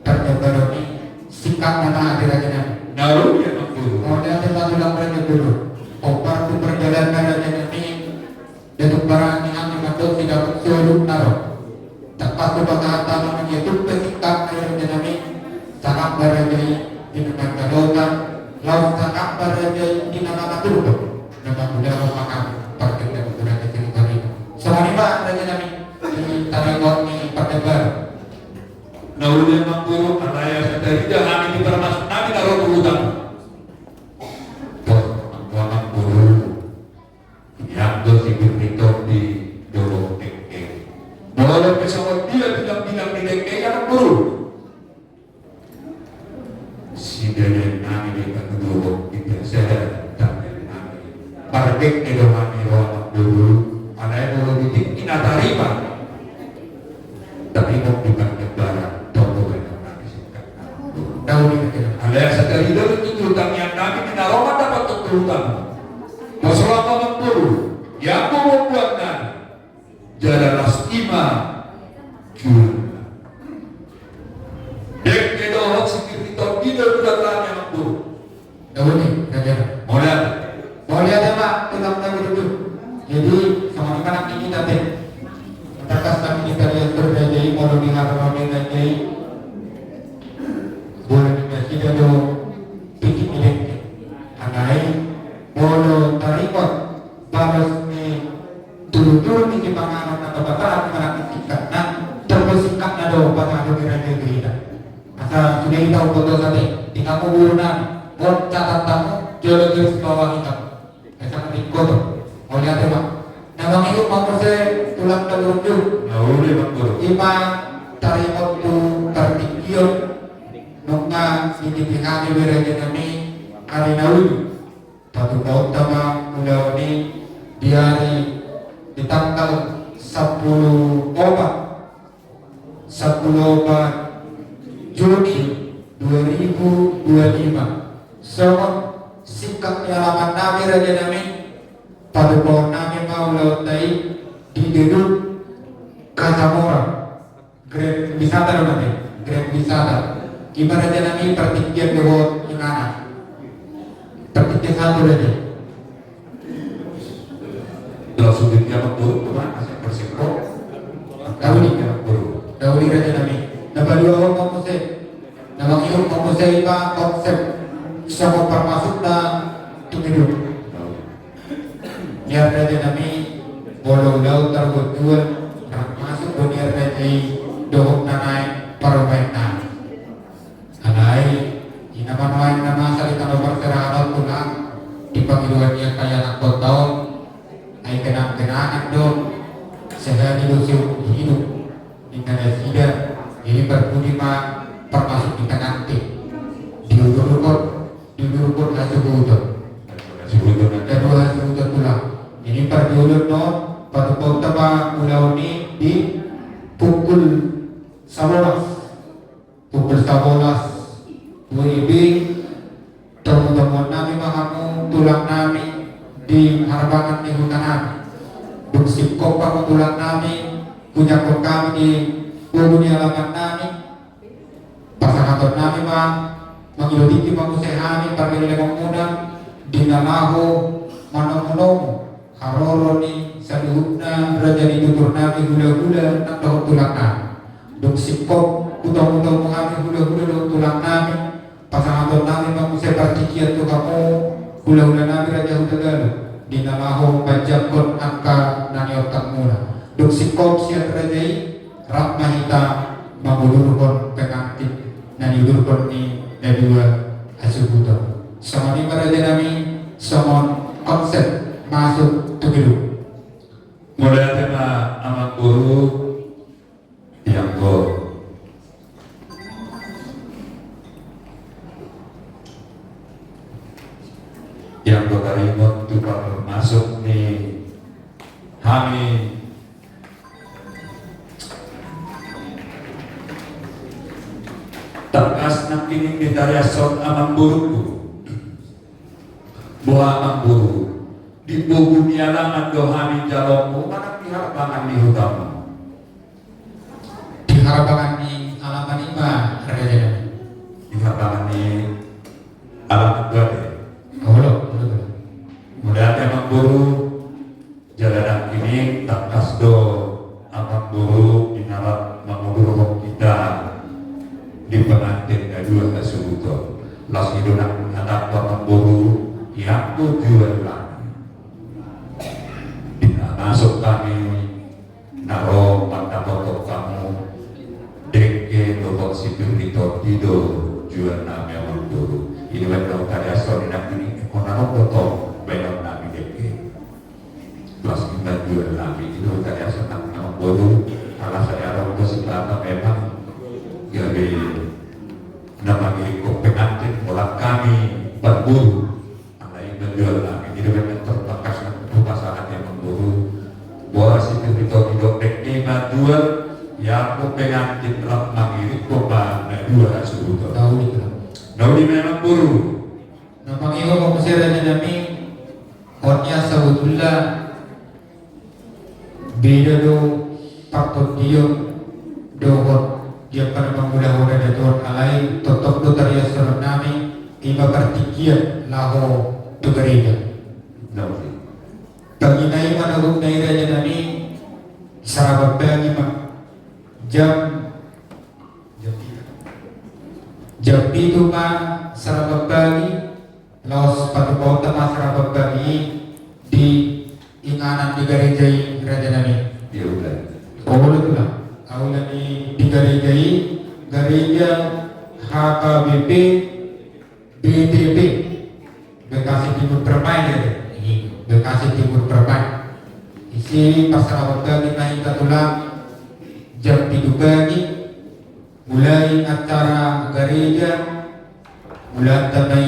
terbaru ni sikap mana ada Raja nami naru ya mampu kalau ada mah tulang Raja dulu opar tu perjalanan Raja nami jatuh barang yang mengatur tidak berseluruh naruh tepat kebanggaan menyebut kesikap Raja nami sangat berajai di depan kadotan laut sangat berajai di nama turun nama budaya makam partai dan budaya kecil kali selama ini Pak Raja nami di Taragon ni Perdebar naru ya mampu alaya sedari jangan ini bermasuk nami naruh berutang mampu yang bersibuk itu di dorong keke boleh pesawat dia bilang-bilang di keke yang buruk si dari nami di kedua kita sedang tak nami parkek di doang di ruang dulu ada yang belum ditinggi tarima tapi mau dipakai barang tolong dengan nami singkat tahu ni kata ada yang sekali dari tututang yang nami minaroma dapat tututang masalah mampu yang membuat nami jalan lastima jual dek kedohok sikirito tidak berdatangnya mampu tahu ni Raja modal boleh ada Pak tulang dah berujud jadi sama anak ini tadi terkas kami kita yang berjaya kalau di harapan Rajai boleh dikasih dado pikir ilek anai bolo tarikot balas ni turun-turun ni panganan atau bataran anak sikap nah terbersikap nado pada hari Rajai kita asal sudah tahu foto tadi di kamu burunan buat catat tamu jual garis bawah hitam esok di kotor mau lihat ya Pak namang itu mau saya tulang terunjuk nauli mampu ima tarikot tu tertikion nunga ini pihak Raja nami hari nauli patu kau utama mulia ini di hari di tanggal 1 10 obat Juni 2025. Semua sikap halaman nami raja nami pada pohon nami mau laut tadi di gedung Kasamora Grand Wisata namanya Grand Wisata. Gimana raja nami pertikian lewat yang anak pertikian satu raja. Langsung dia memburuk kemana saya bersikap Daudi raja nami. Nama dua orang komposisi. Nama ibu komposisi pak konsep sama permasuk dan hidup. Niat raja nami bolau laut terbuat masuk dunia raja dohok nanai permainan. Anai nama salita nomor serahan pulang di panggilannya kaya anak tahun. Ay kenang-kenangan dong sehari hidup dengan sida ini berbudi termasuk di kananti diulur-ulur hasil butuh pulang ini berdiulur non pada kota pulau ini di pukul 11 WIB teman-teman nami mahamu tulang nami di harapangan di hutan nami bersih kopang tulang nami punya kami di punya halaman nami pasangan nami mengilutiki mangusehani pamilih muda dinalaho manomonomo haroro ni saluhutna raja di dukur nami hula-hula nak dohok tulang nami bersih kop utang-utang mengambil hula-hula dohok tulang nami pasangan nami manguseh partikian tu kamu hula-hula nabi raja hutagalu dinalaho bajakon angka nani otak mula duk sikop siat rajai rahmahita mangulurkon pengantin nani ulurkon ni dua hasil buta sama ni raja nami sama konsep masuk tugilu mulai tema amat guru yang yang karimot tu kalau masuk ni kami takas nak kini kita riasot amang buruku buah amang buru di buku nialangan dohami jalokmu mana pihak bangan di hutamu di harapangan ni alaman ima raja di harapangan ni alamat gade mudah memang guru jalanan ini tak kasdo amat guru inarap mengurus kita di pengantin kedua tersebut las hidup anak amat guru yang tujuan lagi masuk kami naro mata foto kamu deke lobok sipil itu tidur jual nama amat guru ini benar karya story nak ini konon foto belum nabi deke plus kita jual nabi itu karya senang nama bodoh kalau saya orang itu sebab memang jadi nama diri pengantin pola kami berburu ada yang menjual nabi jadi memang terbakas pasangan yang memburu bahwa situ itu hidup dekima jual yang pengantin rahmah diri koma dua sebut tahu di memang buru nampak ibu komposisi raja nami orangnya sebetulnya beda do patut dia dohot dia pada mengmudah-mudah dari Tuhan alai tetap do tarias nami ima pertikian laho do gereja bagi nai mana hukum nai raja nami sarabat bagi jam itu sarabat bagi laos pada kota sarabat bagi di inganan di gereja raja nami dia udah awalnya di gereja HKBP BTP Bekasi Timur Permai Bekasi Timur Permai isi pasar bagi naik tulang jam 3 pagi mulai acara gereja mulai tanai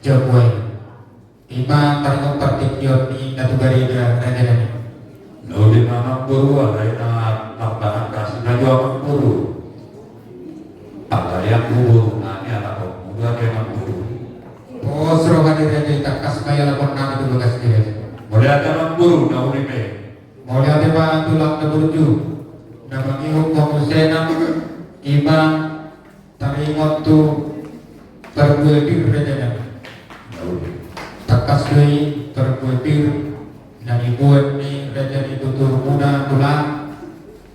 jamuai ima tarik partikion di natu gereja raja nami Nauli mamang buru alay na naptahan kasi na yung buru. Alay ang buru nani anak ko muda kaya mang buru. Oh, suruh hadir aja takas maya lapor nami dulu kas kiri. Mulai ada mang buru nauli me. Mau lihat apa tulang na burju. Na mangihok mo senang imam taringot tu perbuatir reja Nauli. takas deui perbuatir na ibuat ni reja ni tutur muna tulang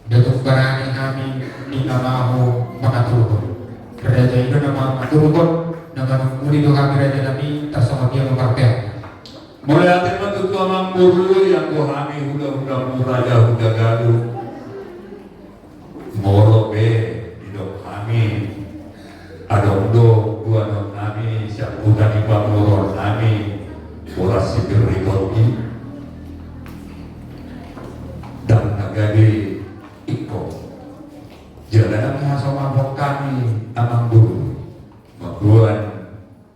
datuk barani kami ni namahu makaturukun reja itu nama makaturukun nama muli do kami reja kami tersama dia memperpek. Mulai ada matutua mang buru yang kohami hula-hula muraja huda galu. Moro be hidup kami. Adondo dua dong kami siap hutan di pamoror kami. Bola sipir riboti. Dan nagadi iko. Jalan sama mabok kami amang buru. Mabuan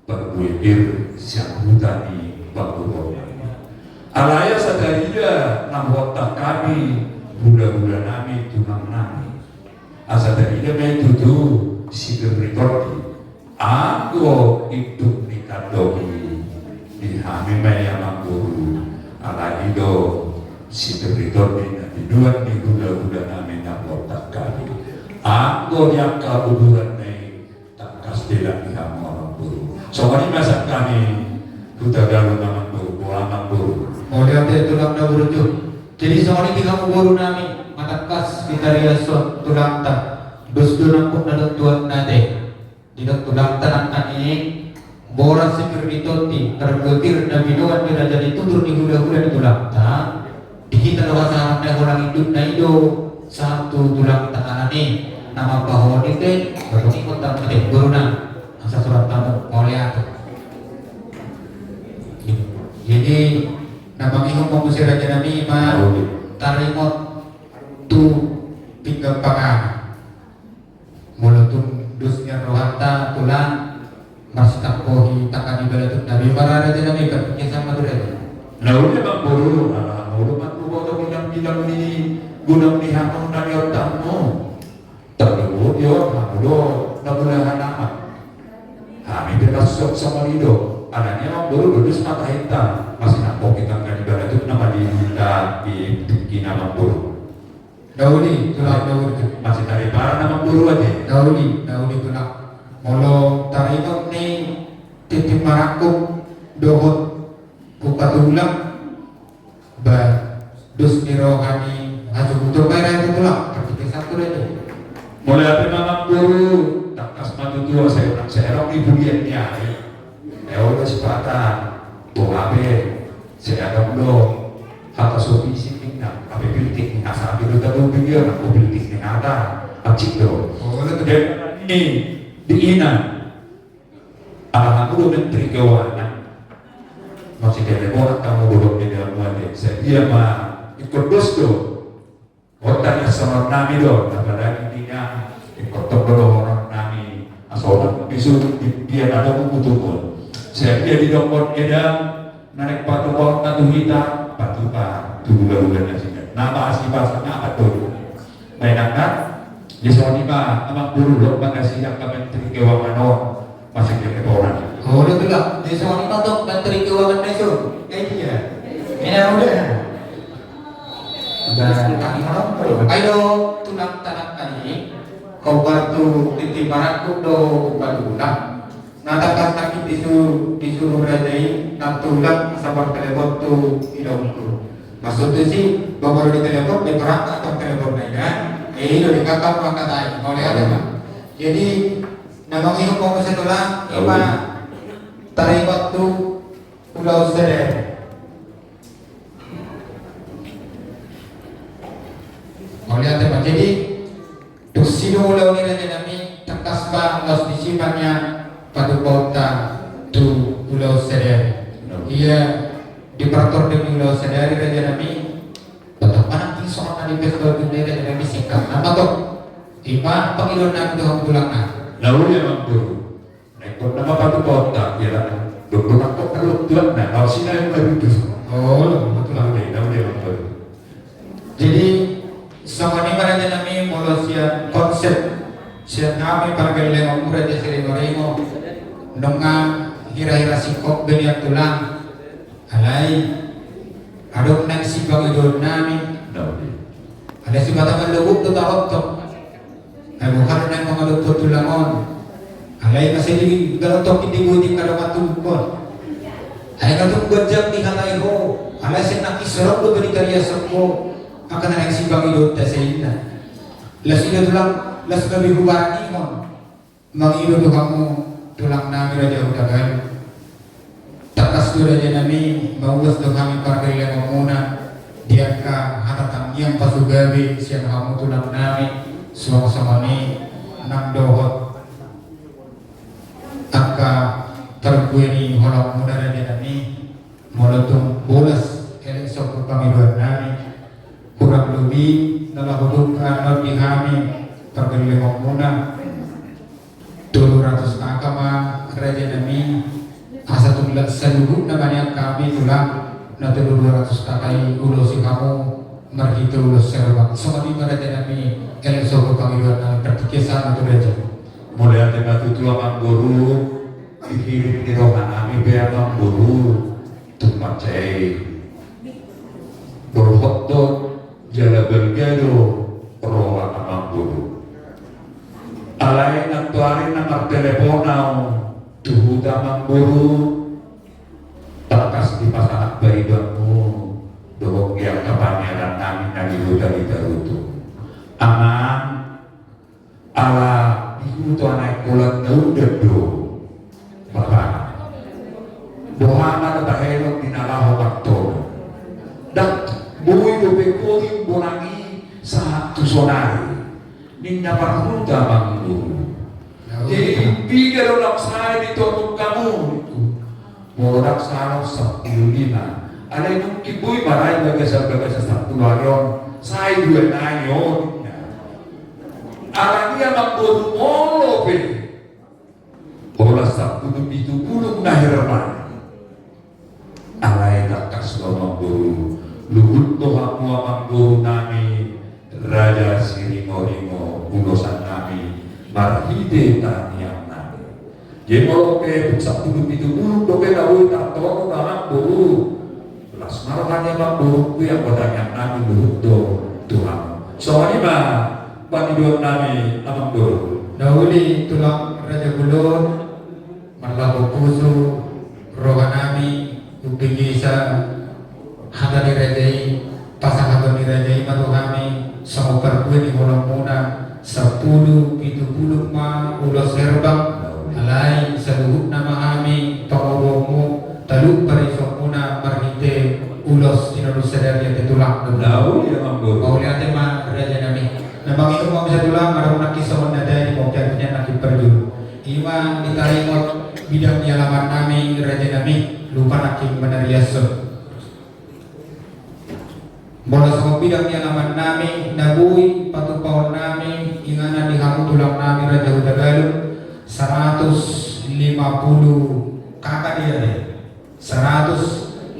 berbuir siap hutan di pamoror. Alaya sadariya nambota kami hula-hula nami tunang nami. Asadariya may tutu sipir riboti. Ako itu nikadohi di hami may amang buru. Alaya do sipir riboti na dinuan ni hula-hula nami nambota kami. Ako yang kabuduran may takas dila di hami amang buru. So kani masak kami hutagalu amang buru, amang buru. Mau lihat tulang na burju. Jadi soalnya tiga buru nami matakas kita riason tulang ta. Dus dunang pun na tuan nate. Tidak tulang tanang kani boras sipir ditoti tergetir na binuan ni raja ditutur ni hula-hula di tulang ta. Dikita na wasahan na orang hidup na ido satu tulang ta anani nama bahwa dite baru ikut tak mati guru na asa surat tamu mau lihat. Jadi nama ingin mengusir raja nami ma tarimot tu tinggal pangan mulutun dusnya rohata tulang masih tak pohi takkan ibadah nabi para raja nami berpunya sama tu raja. Nauli bang buru, nauli bang buru atau bidang ini gunung di hamon dan yotamu. Terlalu dia hamulo nabulahan amat. Kami berkasuk sama lido. Anaknya bang buru duduk mata hitam masih nampok kita nggak ibadah itu nama di kina bang buru. Daudi tulang Daudi Masih dari para nama buru aja. Daudi tulang molo tarimot ni titip marakum dohot buka tulang ba dus ni rohani hasil butuh bayar itu tulang terpikir satu aja. Mulai apa nama buru takas matu tua saya orang ibu liatnya. Udah sepatah, abe, saya ada belum, kata sopi sini nak, abe pilih ni, asal abe udah tahu dia, aku pilih ni ada, acik do. Dan ini di ina, aku menteri keuangan, masih ada orang kamu belum di dalam wajib, saya dia mah ikut bos do, orangnya sama nami do, apalagi dia ikut toko orang nami, asal orang bisu dia ada butuh. Saya dia di dokter edam narik batu bawang natu hitam batu pak tubuh-tubuh nasi nama asli bahasanya apa tuh bayangkan di sini pak amang buru loh makasih yang Menteri Keuangan masih dia orang Udah tulang di sini patok Menteri Keuangan itu dia ini udah ayo tulang tanah kani kau bantu titip baraku do bantulah. Natakan kaki disuruh rajai nak tulang sabar telepon tu hidup tu. Maksudnya sih baru di telepon di perang atau telepon naikkan. Itu dikatakan makatai oleh ada kan. Jadi nama ini mau setelah ima tarik waktu pulau Seder. Oleh ada kan. Jadi dusino pulau ini raja kami tekas bang los disipannya pada kota tu Pulau Seder. Ia diperatur di Pulau Seder raja nami. Bagaimana kisah nadi festival dunia raja nami singkat. Nama tu ima pangilon nami tu hambulangan. lalu yang mampu naikut nama batu kota ya dokter aku perlu tuan nah kalau sini yang lebih tu Oh, betul lah. lalu dia mampu nonga hira-hira sikok beliat tulang alay adok nang si Panginoon namin ada si batangan lubog do tarot ay bukan nang mga lubog tulangon alay kasi di galotok hindi buti kalamatulukon ay katong gajang di hatay ko alay si nakisarap do balikarya sa ko akan nang si Panginoon ta sa ina las ina tulang las gabi hubaran imon mangilo do kamu tulang namin raja utagal takas do raja nami mauwas do kami parkailan muna diyan ka hatatang iyang pasugabi siyang kamu tulang namin sama-sama ni nang dohot angka terkuih ni holang muna raja nami molotong bolas eleng sokong Panginoon namin kurang lebih nalahudukan lebih kami parkailan muna 200 kakama raja nami asa tulang seluruh namanya kami tulang na 200 kakai ulo si kamu marhito ulo serbang sama di raja nami eleng soko Panginoon na pertikisan na raja mulai ada batu tua mang guru dihirim di rohan kami biar mang guru tempat cai berhotdog jala bergado rohan mang guru alay nang tuarin nang teleponau tuhuda mang guru takas di pasangan baidamu dohong yang kepanyaran kami nagi huda di darutu aman ala dihutu anak kulat muda do bapak bohana tata helok dinalaho waktu dak bui dobe korim bonangi saat tusonari ninda parhuda mang guru jadi tiga orang saya ditutup kamu morak salah 15 ada yang kibui marai bagas satu larion saya dua nayon arahnya manggur molo be bola 10-70 nahirman alai takas lo manggur luhut toha mua manggur nami raja Siringo ulosan nami marhide taniang nami jemolo ke 10-70 doke dawu tak toko dalam buru las marokannya manggur ku yang badanya nami luhut do Tuhan soalnya mah paniduan nami amang dulu dahuli tulang raja gulon malabo puso roha nami upigisa hata ni rajai pasang hata ni rajai matu kami sama perkuih ni holang muna 10-70 ma ulos herbang alai saluhut nama kami panguromu taluk parisok muna marhite ulos inalus sadar yang tulang dahulu ya manggur mau lihat tema raja nami na Panginoon mo sa tulang araw nakisawon na dahil mo kaya niya nakiperdul iwa ditarimot bidang nialaman namin raja nami lupa naking manariaso bola sa bidang nialaman namin nabuhi patupawan namin ingana di kamu tulang namin raja Hudagalo 150 kakak dia deh 150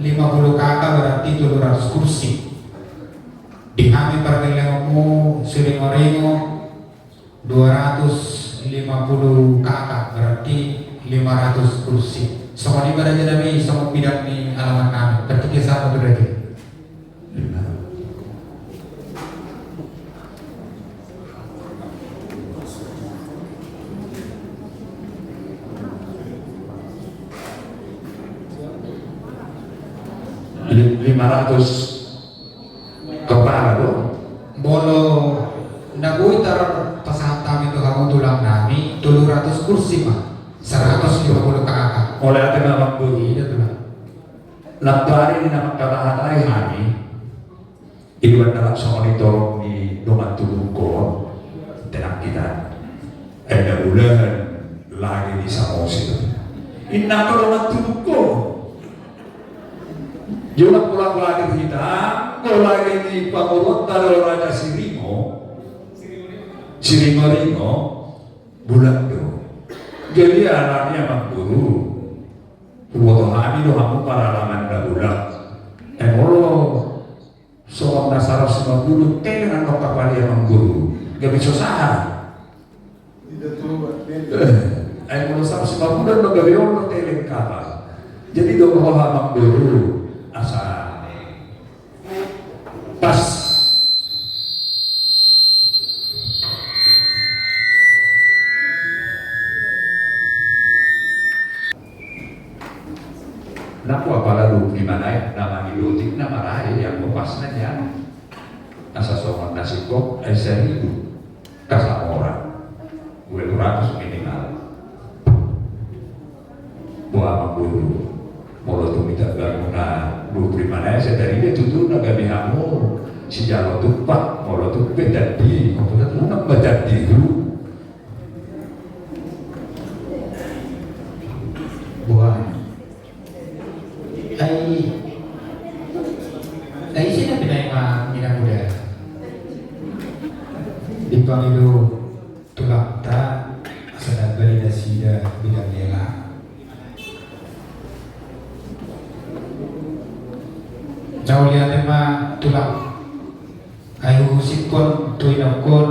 kakak berarti 200 kursi di kami perkelilinganmu Siringo 250 kakak berarti 500 kursi sama di raja nami sama bidang ni alamat kami berarti sama tu raja kepala dong bolo nagui tarar pasahan kami tu kamu tulang nami 200 kursi mah 150 kakak oleh ate manggur guru iya tulang lampari ni nama katahan ay hani iwan dalam sama ditolong di doman tubuhko tenang kita ada bulan lagi di Samosir inna doman tubuhko jual pulang lagi kita kalau lagi di Pangurut taruh raja Siringo bulan itu jadi anaknya manguru Buat kami doa kamu para laman dagulah. Emolo soal dasar 90 dengan kapal yang mengguru. Gak bisa sah. ay mula sa mabulan magayon ng teleng kapal. Jadi do ko habang guru asa pas naku apalagi gimana ya nama idotik na marahil yang kupas na niya nasa somang nasikop ay 1,000 kasama orang 200 minimal buah mamburu molo tumita guna 25 na sa dari dia tutu na gabi hamo si jalo tupak molo tupe dadi komputer unang badadi dulu buah ay sila pinay mga muda di Pangilu tulakta sa nagvalidasi na bilang nila naulihan ma tulak ay husik kon tuwin kon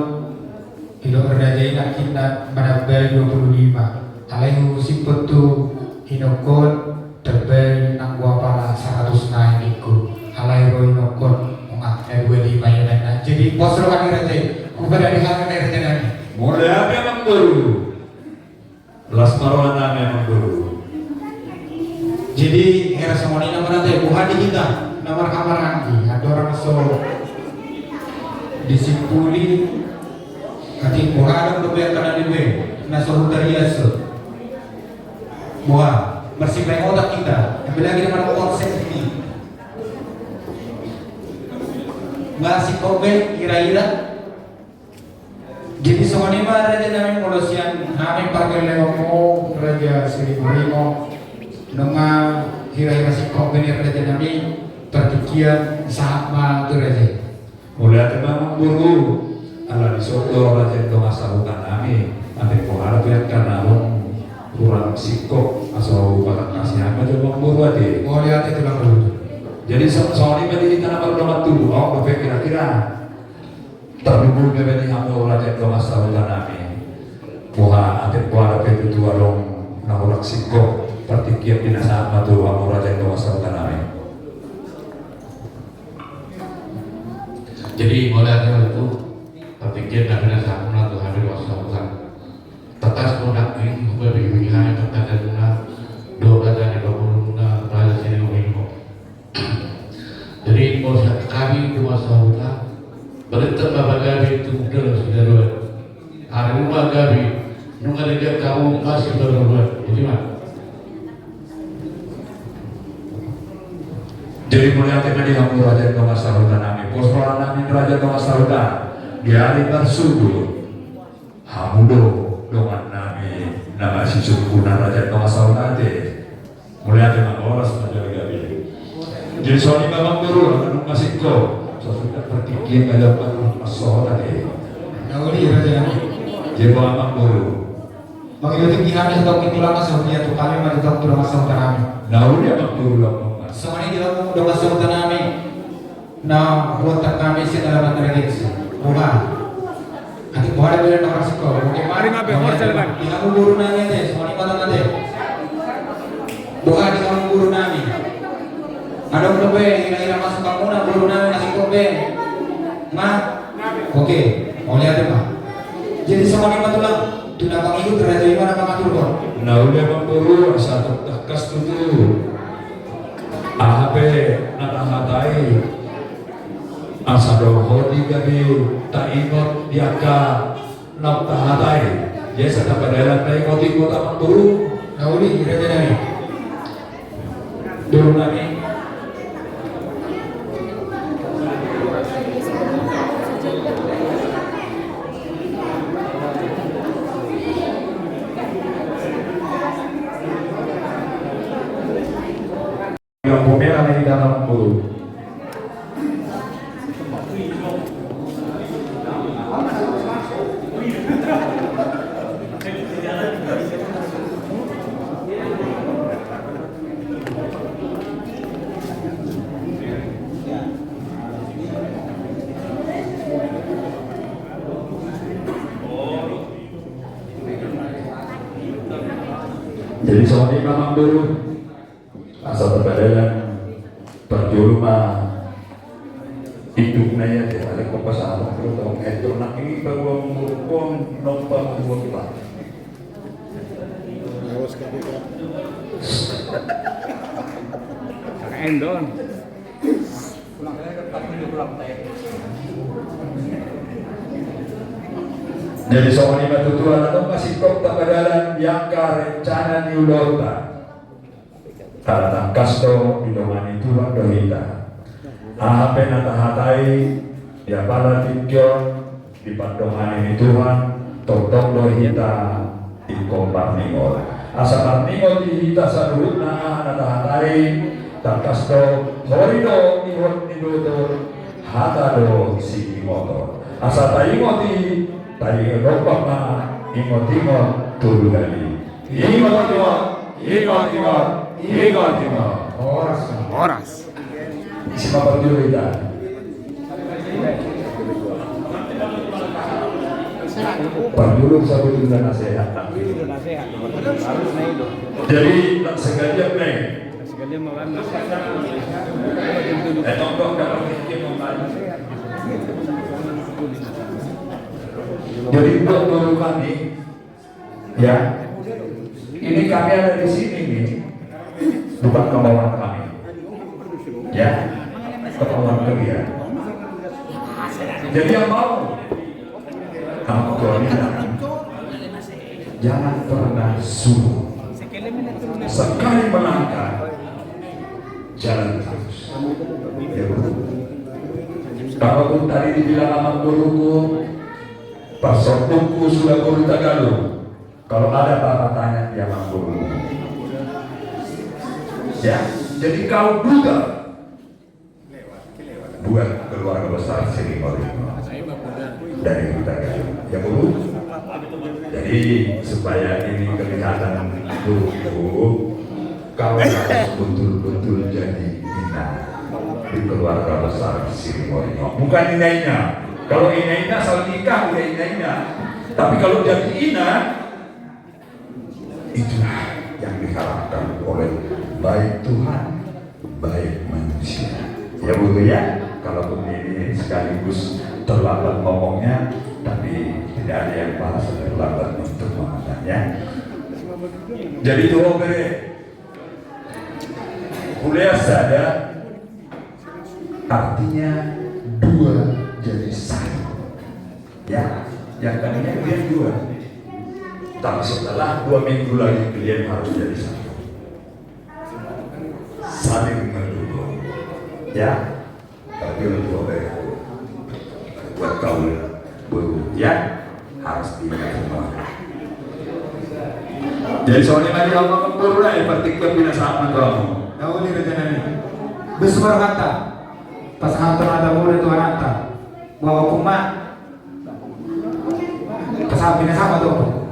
ilo erdajay na kita manabay 25 alay husik kon tu hinokon terbay ng para 100 na ko alay roy nokon mga 25 yan na jadi pos ro kan rajay kubara di hangin rajay na mulai apa yang guru las maruan nama yang guru jadi era semua ini nama nanti bukan di kita nama kamar nanti ada orang so disipuli kati bukan ada beberapa karena di be naso hutarias buah bersih baik otak kita yang lagi dengan konsep ini masih kobe kira-kira jadi semuanya mah raja namin polosian namin pakai lewamo raja Sri Morimo nunga kira-kira si kobe ni raja namin pertikian sama tu raja mulai ada memang guru ala disoto raja itu masa hutan kami nanti kuharap yang karena kurang sikok asal bakat kasih apa coba guru aja mau lihat itu lah dulu jadi soalnya pendidikan apa nomor tuh oh bapak kira-kira terhubung bebeni hamu raja itu masa hutan kami buah nanti kuharap itu dua dong nahurak sikok pertikian dinasa apa tuh hamu raja itu masa hutan kami Jadi mulai itu terpikir dan benar sama tuh hampir wassalam. Tetas produk ini berbeda tetas dan benar dua dan 20 raja sini minggu. Jadi proses kami dua sahabat berita bapak gabi itu mudah sudah dua. Hari rumah gabi nunggu dia kamu masih berdua. Jadi mana? Jadi mulai di hamu raja itu masa hutan kami posrolan kami raja itu masa hutan di hari bersubuh hamudo dengan nami nama si sukunan raja itu masa hutan mulai ada orang sebenarnya gabi jadi soalnya memang guru kan masih kok sudah berpikir ada masalah tadi Nauli raja namin jadi memang guru Magilutik di kami sa tawag lang sa uliya to kami matutang tulong sa utan namin. nauli memang guru lah So mani di ako doon sa utan namin na huwag kami sa dalam natalagit. Bukan. At buhay na bilang nakarasik ko. Okay, mari nga be, horse talaga. Di kami guru namin natin. So mani patang natin. Bukan di kami guru namin. Anong gabi, hina-hina masuk ka muna, guru namin nasik ko be. Ma? Okay. O lihat ba? Jadi sa mani matulang. Tunabang ikut raja iman ang mga tulong. nauli memang guru satu takas tutu ahape natahatai asa dohodi gabi tak ingot diaka nak tahatai ya sa kapadalan na ingot ikot ang guru Nauli, raja namin. guru namin yang pemerah di dalam guru Jadi soalnya memang dulu asal perbedaan berjulma hidup naya di hari kopasama kalau tahu itu nak ini baru mengurukkan nombor dua kita. Endon. Jadi soalnya batu Tuhan atau masih kok tak berjalan yang rencana di Ulota. Karena kasto didomani Tuhan dohita. Apa nata hatai ya pala tikyon di pandoman ini Tuhan totok dohita di kompar ningol. Asa parningol dihita saruna nata hatai tak kasto horido ihon nidotor hatado si motor. Asa taingoti tayo ropak na ingot-ingot tulu gali. Ingot-ingot. Oras. Isi mapagdulita. Pagdulog sa bulan na nasihat. Jadi sengaja nih. Tongkong dapat bikin Jadi untuk dulu kami, ya, ini kami ada di sini nih, bukan kemauan kami, ya, kemauan kalian. Jadi yang mau, kamu koordinasi, jangan pernah suruh, sekali melangkah, jalan terus. Ya, kalau tadi dibilang sama guruku, Pasok buku sudah guru Tagalog. Kalau ada apa-apa tanya dia mampu. Ya, jadi kau juga buat keluarga besar sini dari Tagalog. Ya Bu. Jadi supaya ini kelihatan buku, kau harus betul-betul jadi ina di keluarga besar sini. Bukan inainya. Kalau ina asal nikah udah ina. Tapi kalau jadi ina, itulah yang diharapkan oleh baik Tuhan, baik manusia. Ya Bu ya, kalaupun ini sekaligus terlambat ngomongnya, tapi tidak ada yang bahasa terlambat untuk ngomongnya. Jadi itu bere kuliah sadar artinya dua jadi satu, ya, yang tadinya kalian dua, tapi setelah 2 minggu lagi kalian harus jadi satu, saling mendukung, ya, tapi untuk buat kau baru, ya, harus diingat semua. Jadi soalnya mari kamu mempurna ya, pertikkan binasaan kamu. Kau ini rencana ini. Besar kata, pas hantar ada murid itu hantar. Bawa kumat kesampingnya sama tuh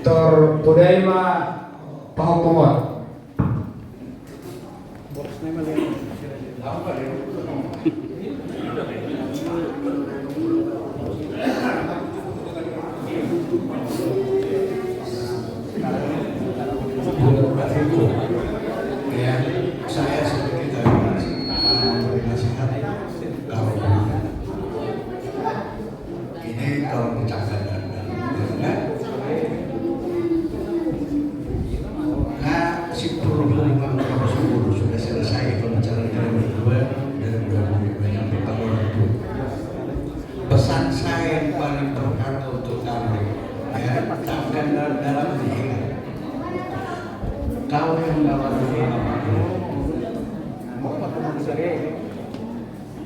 terpudai mah paham kumot ya saya sedikit nasihat. Ini kalau bercakap nah si perhubungan tersebut sudah selesai pembicaraan kalian berdua dan mudah-mudahan banyak bertemu itu. Pesan saya yang paling berharga untuk kami ya, camkan dalam diri kau yang dalam diri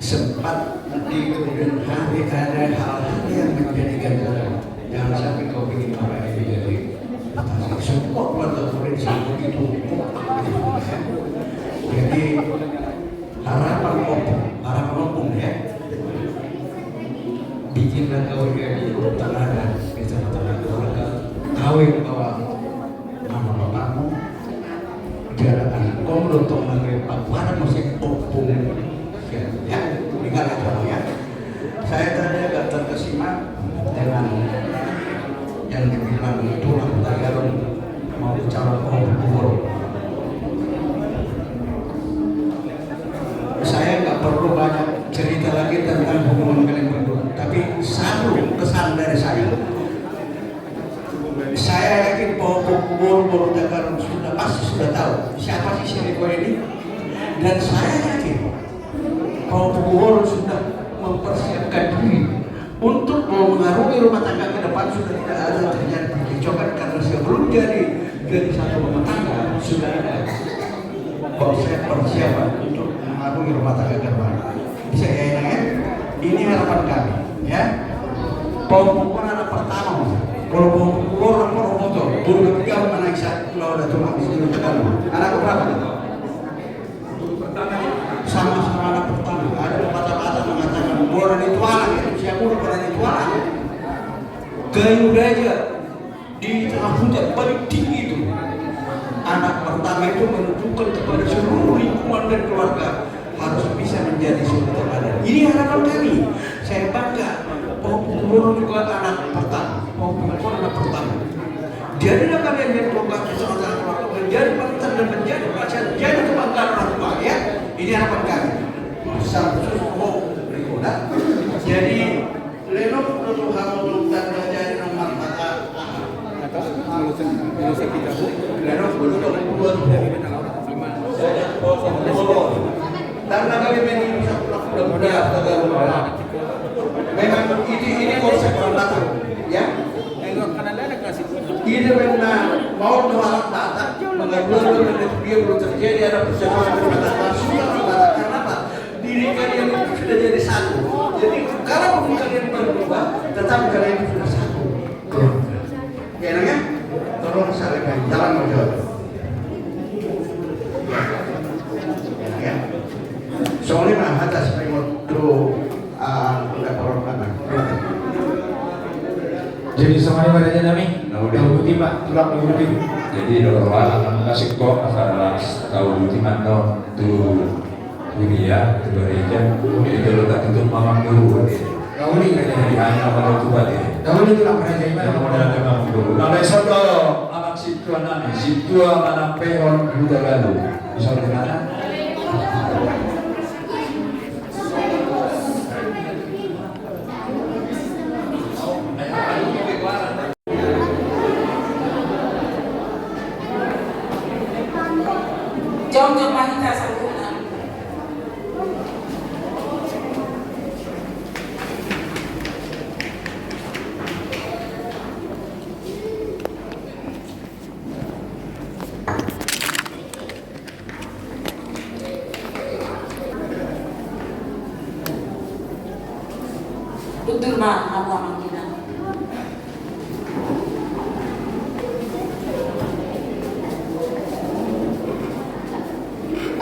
sempat di kemudian hari ada hal-hal yang menjadi ganjaran. Jangan sampai kau ingin apa ini jadi support pada murid saya begitu. Jadi harapan opung ya. Bikinlah kau jadi teladan di tengah-tengah keluarga. Kawin bawa nama bapakmu, jalan anak kau untuk menerima para musik opung. Ya, ingat kamu ya. Saya tadi agak terkesima dengan yang dibilang tulang Tagalog Saya yakin bahwa pengurus Jakarta pasti sudah tahu siapa sih si Riko ini, dan saya yakin bahwa pengurus sudah mempersiapkan diri untuk mengarungi rumah tangga ke depan. Sudah tidak ada terjadi percekcokan karena sebelum jadi satu rumah tangga sudah ada konsep persiapan untuk mengarungi rumah tangga ke depan. Bisa ya, ini harapan kami ya. Pembukuan anak pertama, kalau pembukuan orang motor, baru ketiga anak isa, kalau ada cuma di sini tekan. Anak berapa? Sama-sama anak pertama. Ada pepatah-pepatah mengatakan orang itu anak, siapa orang itu anak. Kayu raja di tengah hutan paling tinggi itu. Anak pertama itu menunjukkan kepada seluruh lingkungan dan keluarga harus bisa menjadi sumber teladan. Ini harapan kami. Saya bangga. Pembunuh juga anak pertama, pembunuh anak pertama. Jadilah kalian yang berobat sama-sama keluarga, menjadi panutan dan menjadi perhatian, jadi kebanggaan orang tua ya. Ini harapan kami. Besar khusus Rikoda. Jadi Leno untuk hamu dan menjadi nomor kata. Leno perlu dua karena kami bisa pulang mudah. Memang ini konsep orang ya. Ini memang mau doa datang mengatur dan dia belum terjadi ada persiapan sudah karena apa? Diri kalian itu sudah jadi satu. Jadi kalau kalian berubah, tetap kalian sudah satu. Ya, ya. Tolong saling jalan menjauh. Ya. Soalnya mah atas waktu Jadi semuanya pada nami, tahu Pak, tulang putih. Jadi doa akan kasih kok adalah tahu ultiman no tu dunia tu gereja. Jadi kalau tak tutup mamam dulu. Tahu ni kan? Jadi hanya kalau tu balik. Tahu ni tulang raja iman. Kalau modal memang dulu. Kalau soto anak situa nami, situa mana pehon buta lalu. Bisa di mana? Jom mahita sempurna. Betul mah apa kita?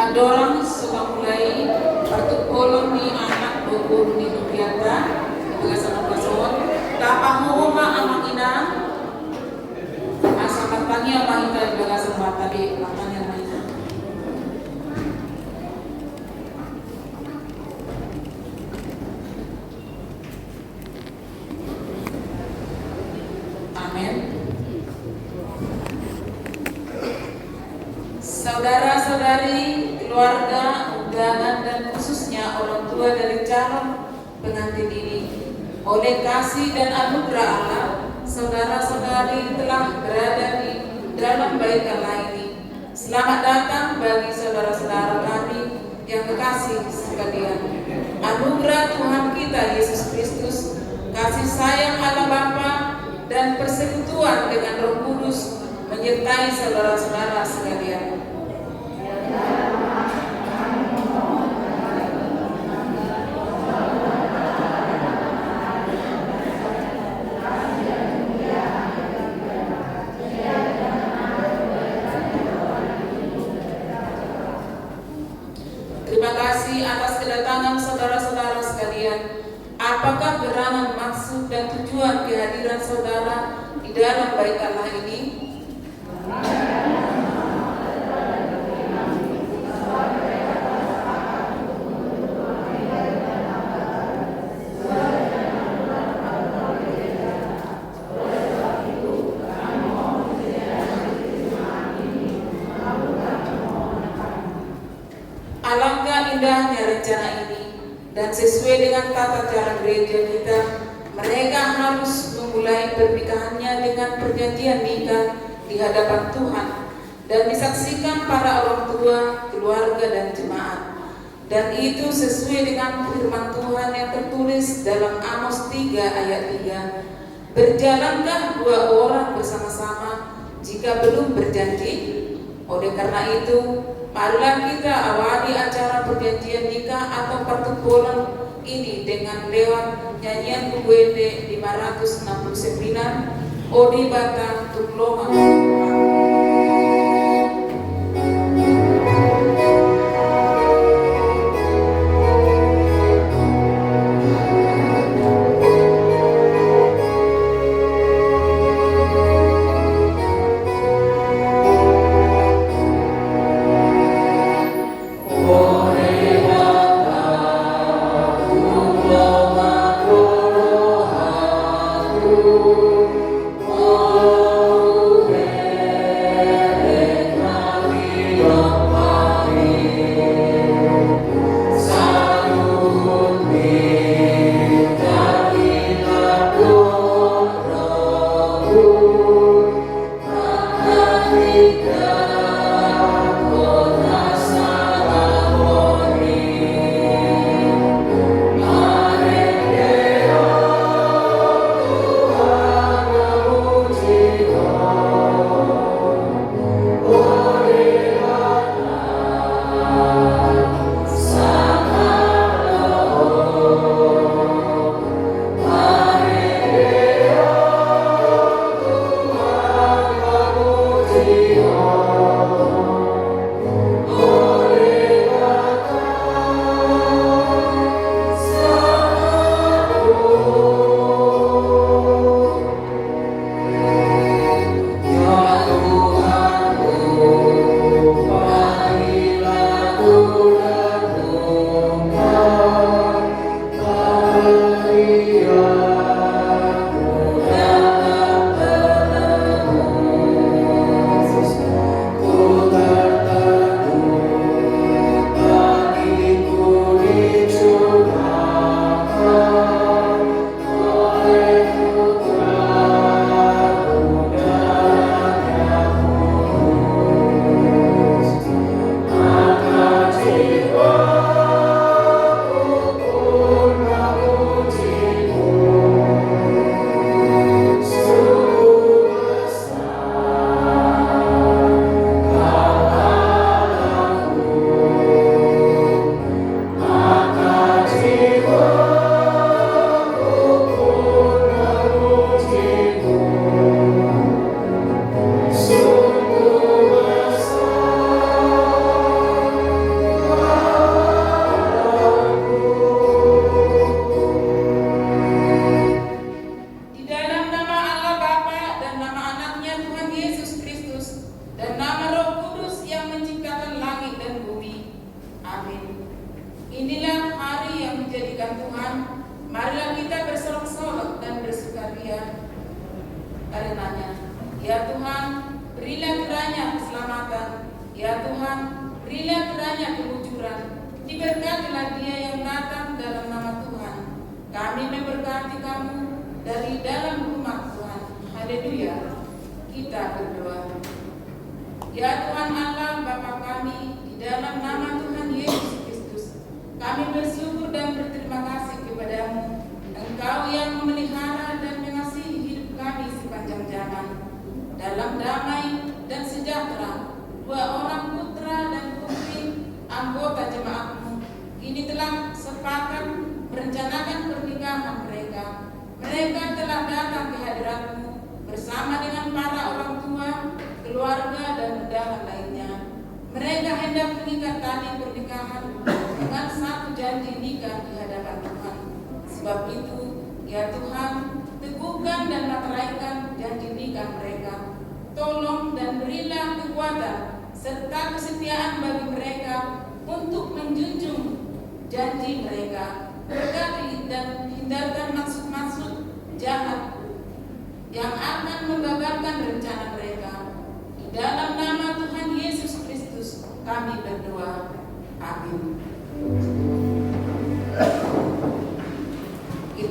Adorang sudah mulai pertukolong ni anak buku ni Nubiata begasang pason tapang mo amang ina asa katanya mahita begasang bata di matanya mahita. Amin. Saudara-saudari, keluarga, undangan, dan khususnya orang tua dari calon pengantin ini, oleh kasih dan anugerah Allah, saudara-saudari telah berada di dalam bait Allah ini. Selamat datang bagi saudara-saudara kami yang kekasih sekalian. Anugerah Tuhan kita Yesus Kristus, kasih sayang Allah Bapa, dan persekutuan dengan Roh Kudus menyertai saudara-saudara sekalian. Terima kasih atas kedatangan saudara-saudara sekalian. Apakah gerangan maksud dan tujuan kehadiran saudara di dalam bait Allah ini? Alangkah indahnya rencana ini, dan sesuai dengan tata cara gereja kita, mereka harus memulai pernikahannya dengan perjanjian nikah di hadapan Tuhan dan disaksikan para orang tua, keluarga dan jemaat. Dan itu sesuai dengan firman Tuhan yang tertulis dalam Amos 3 ayat 3. Berjalankah dua orang bersama-sama jika belum berjanji? Oleh karena itu, marilah kita awali acara perjanjian nikah atau pertemuan ini dengan lewat nyanyian UWD 569 Odi Batang Tuklongan.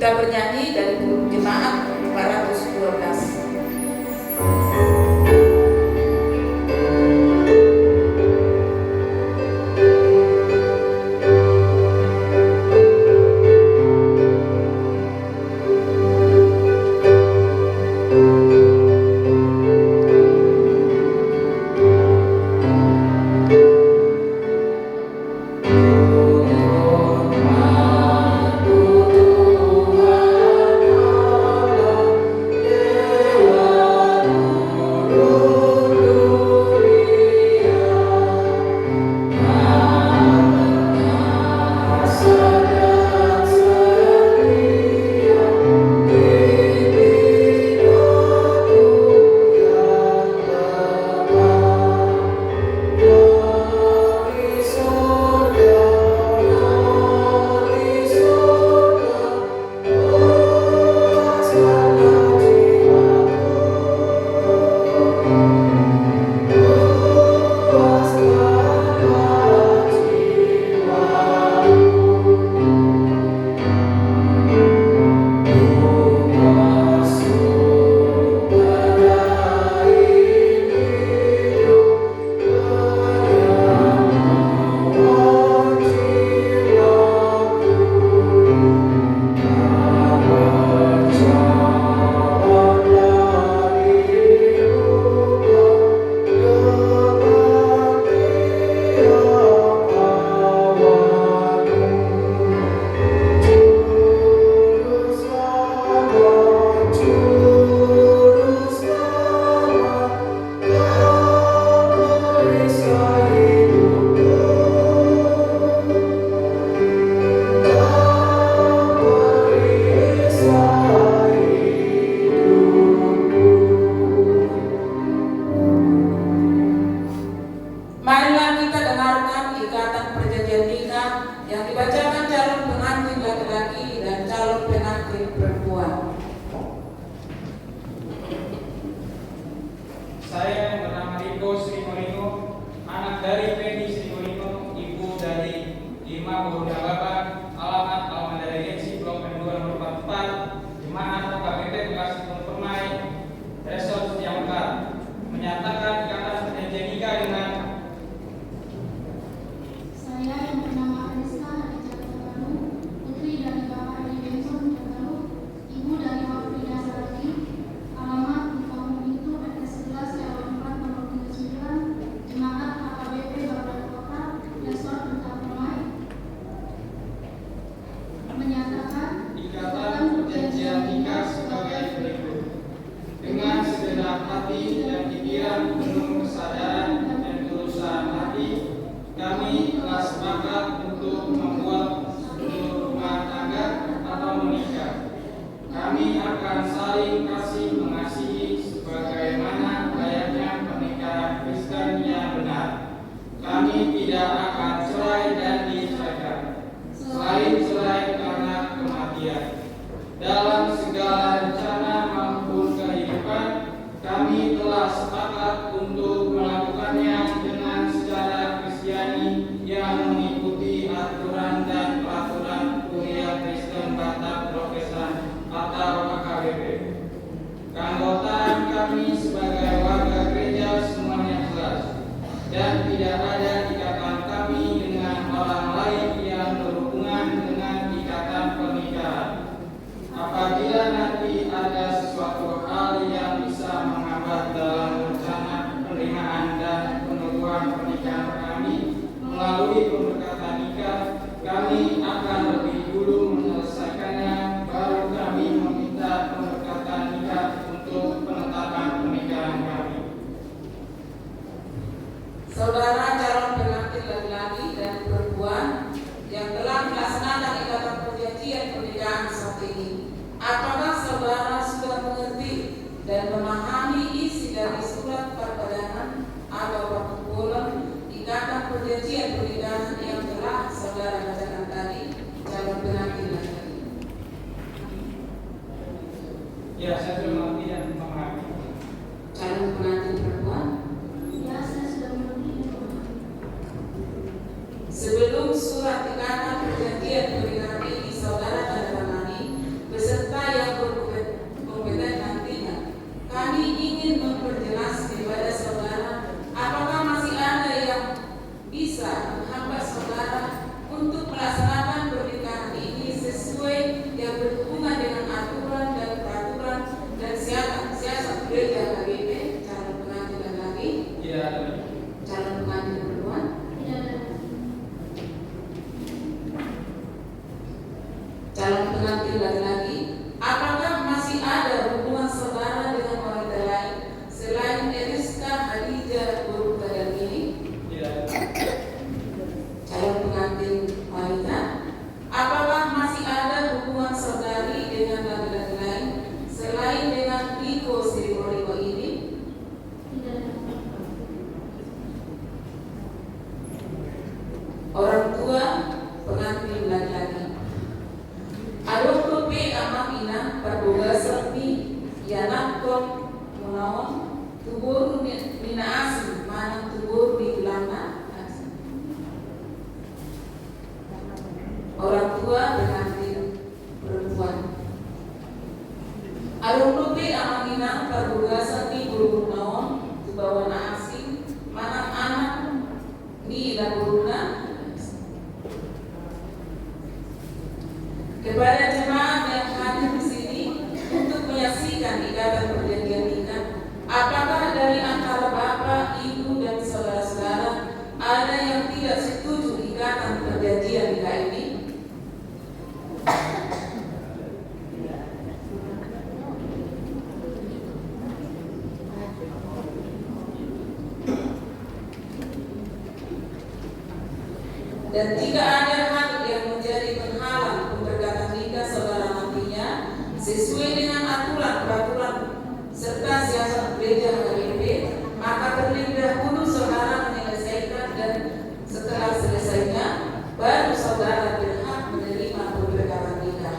Kita bernyanyi dari jemaat 412. saya yang bernama Riko Sri Morino, anak dari Penny Sri Morino, ibu dari Ima Boruna Bapak, alamat Almandari Gengsi, Blok M2 nomor 44, di mana KPP Bekasi Timur Permai, Resort Setiamekar, menyatakan ikatan perjanjian nikah dengan saya yang bernama Ariska Hadijah Terbaru, putri dari Bapak Edi Benson Terbaru, ibu dari Wafrida Saragi, alamat di Kampung Bintu PT 11 RW 4 nomor 39, Jemaat HKBP Bapak Kota, Resort Kota Permai, menyatakan ikatan perjanjian nikah sebagai berikut. Dengan segenap hati dan pikiran penuh kesadaran dan ketulusan hati, kami telah sepakat untuk membuat seluruh rumah tangga atau menikah. Kami akan saling kasih mengasihi sebagaimana layaknya pernikahan Kristen yang benar. Kami tidak akan cerai dan diceraikan, selain cerai karena kematian. Dalam segala rencana maupun kehidupan, kami telah sepakat untuk melakukannya dengan secara Kristiani yang mengikuti aturan dan peraturan Kuliah Kristen Batak Protestan atau KKBP. Keanggotaan kami sebagai warga gereja semuanya jelas, dan tidak ada ikatan kami dengan orang lain yang berhubungan dengan ikatan pernikahan. Apabila nanti ada sesuatu hal yang bisa menghambat dalam rencana penerimaan dan penutupan pernikahan kami melalui pemberkatan nikah, kami akan lebih dulu menyelesaikannya, baru kami meminta pemberkatan nikah untuk penetapan pernikahan kami. Saudara calon pengantin laki-laki dan perempuan yang telah melaksanakan ikatan perjanjian pernikahan saat ini, apakah saudara sudah mengerti dan memahami isi dari surat perpadangan atau perkumpulan ikatan perjanjian pernikahan yang telah saudara bacakan tadi, calon pengantin laki-laki? Ya, saya sudah mengerti dan memahami. Calon pengantin perempuan? ya saya sudah mengerti dan memahami. Sebelum surat ikatan perjanjian pernikahan ini saudara tandatangani beserta yang berkompeten nantinya, kami ingin memperjelas kepada saudara apakah masih ada yang bisa menghambat saudara untuk melaksanakan pernikahan ini sesuai yang berhubungan dengan aturan dan peraturan dan siasat gereja KGB. Calon pengantin laki-laki? Ya, Calon pengantin perempuan? Tidak ada. Calon pengantin laki-laki, apakah masih ada hubungan saudara dengan wanita lain selain Eriska Hadijah Burukadang ini? ya. Calon pengantin wanita, apakah masih ada hubungan saudari dengan laki-laki lain selain dengan Riko Sri Morino ini? Tidak ada. Orang tua pengantin laki-laki, Adon Rupi Amamina Parboga Serpi Yanakon Munaon Tubur Mina Asin Manang Tubur di Gelana. Orang tua pengantin perempuan, Adon Rupi Amamina Parboga Serpi Guru Munaon Tubawana Asin Manang anak Ni Laburuna. Kepada jemaat yang hadir di sini untuk menyaksikan ikatan perjanjian nikah, apakah dari antara bapak, ibu, dan saudara-saudara ada yang tidak setuju ikatan perjanjian nikah ini? Dan jika ada hal yang menjadi penghalang pemberkatan nikah saudara nantinya sesuai dengan aturan-peraturan serta siasat gereja KGB, maka terlebih dahulu saudara menyelesaikan, dan setelah selesainya baru saudara berhak menerima pemberkatan nikah.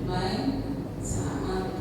Baik, sama.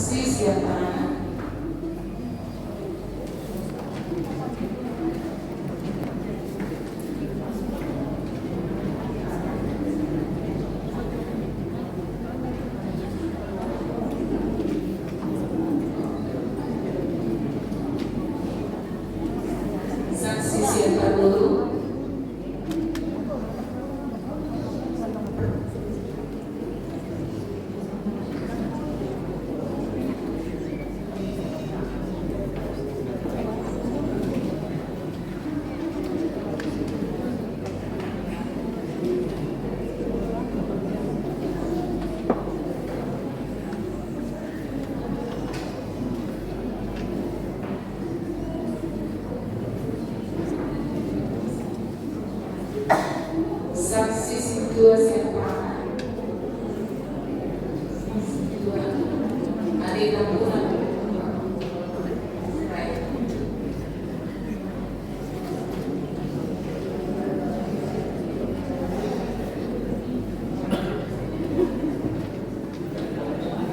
Saksi siap tahanan. Saksi siap dulu. Saksi kedua siap tahanan. Kedua, Adi Kampunan. Baik.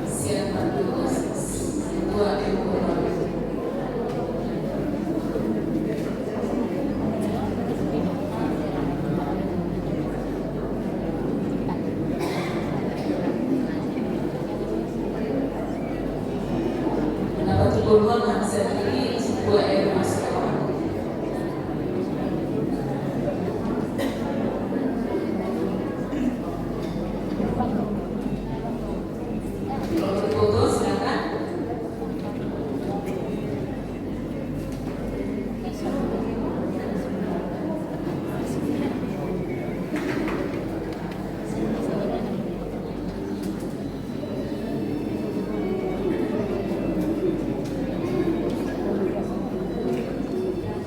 Siapa dulu? Kedua Kampunan. Dapat pertolongan sendiri sebuah air masalah. Kalau berfoto silakan.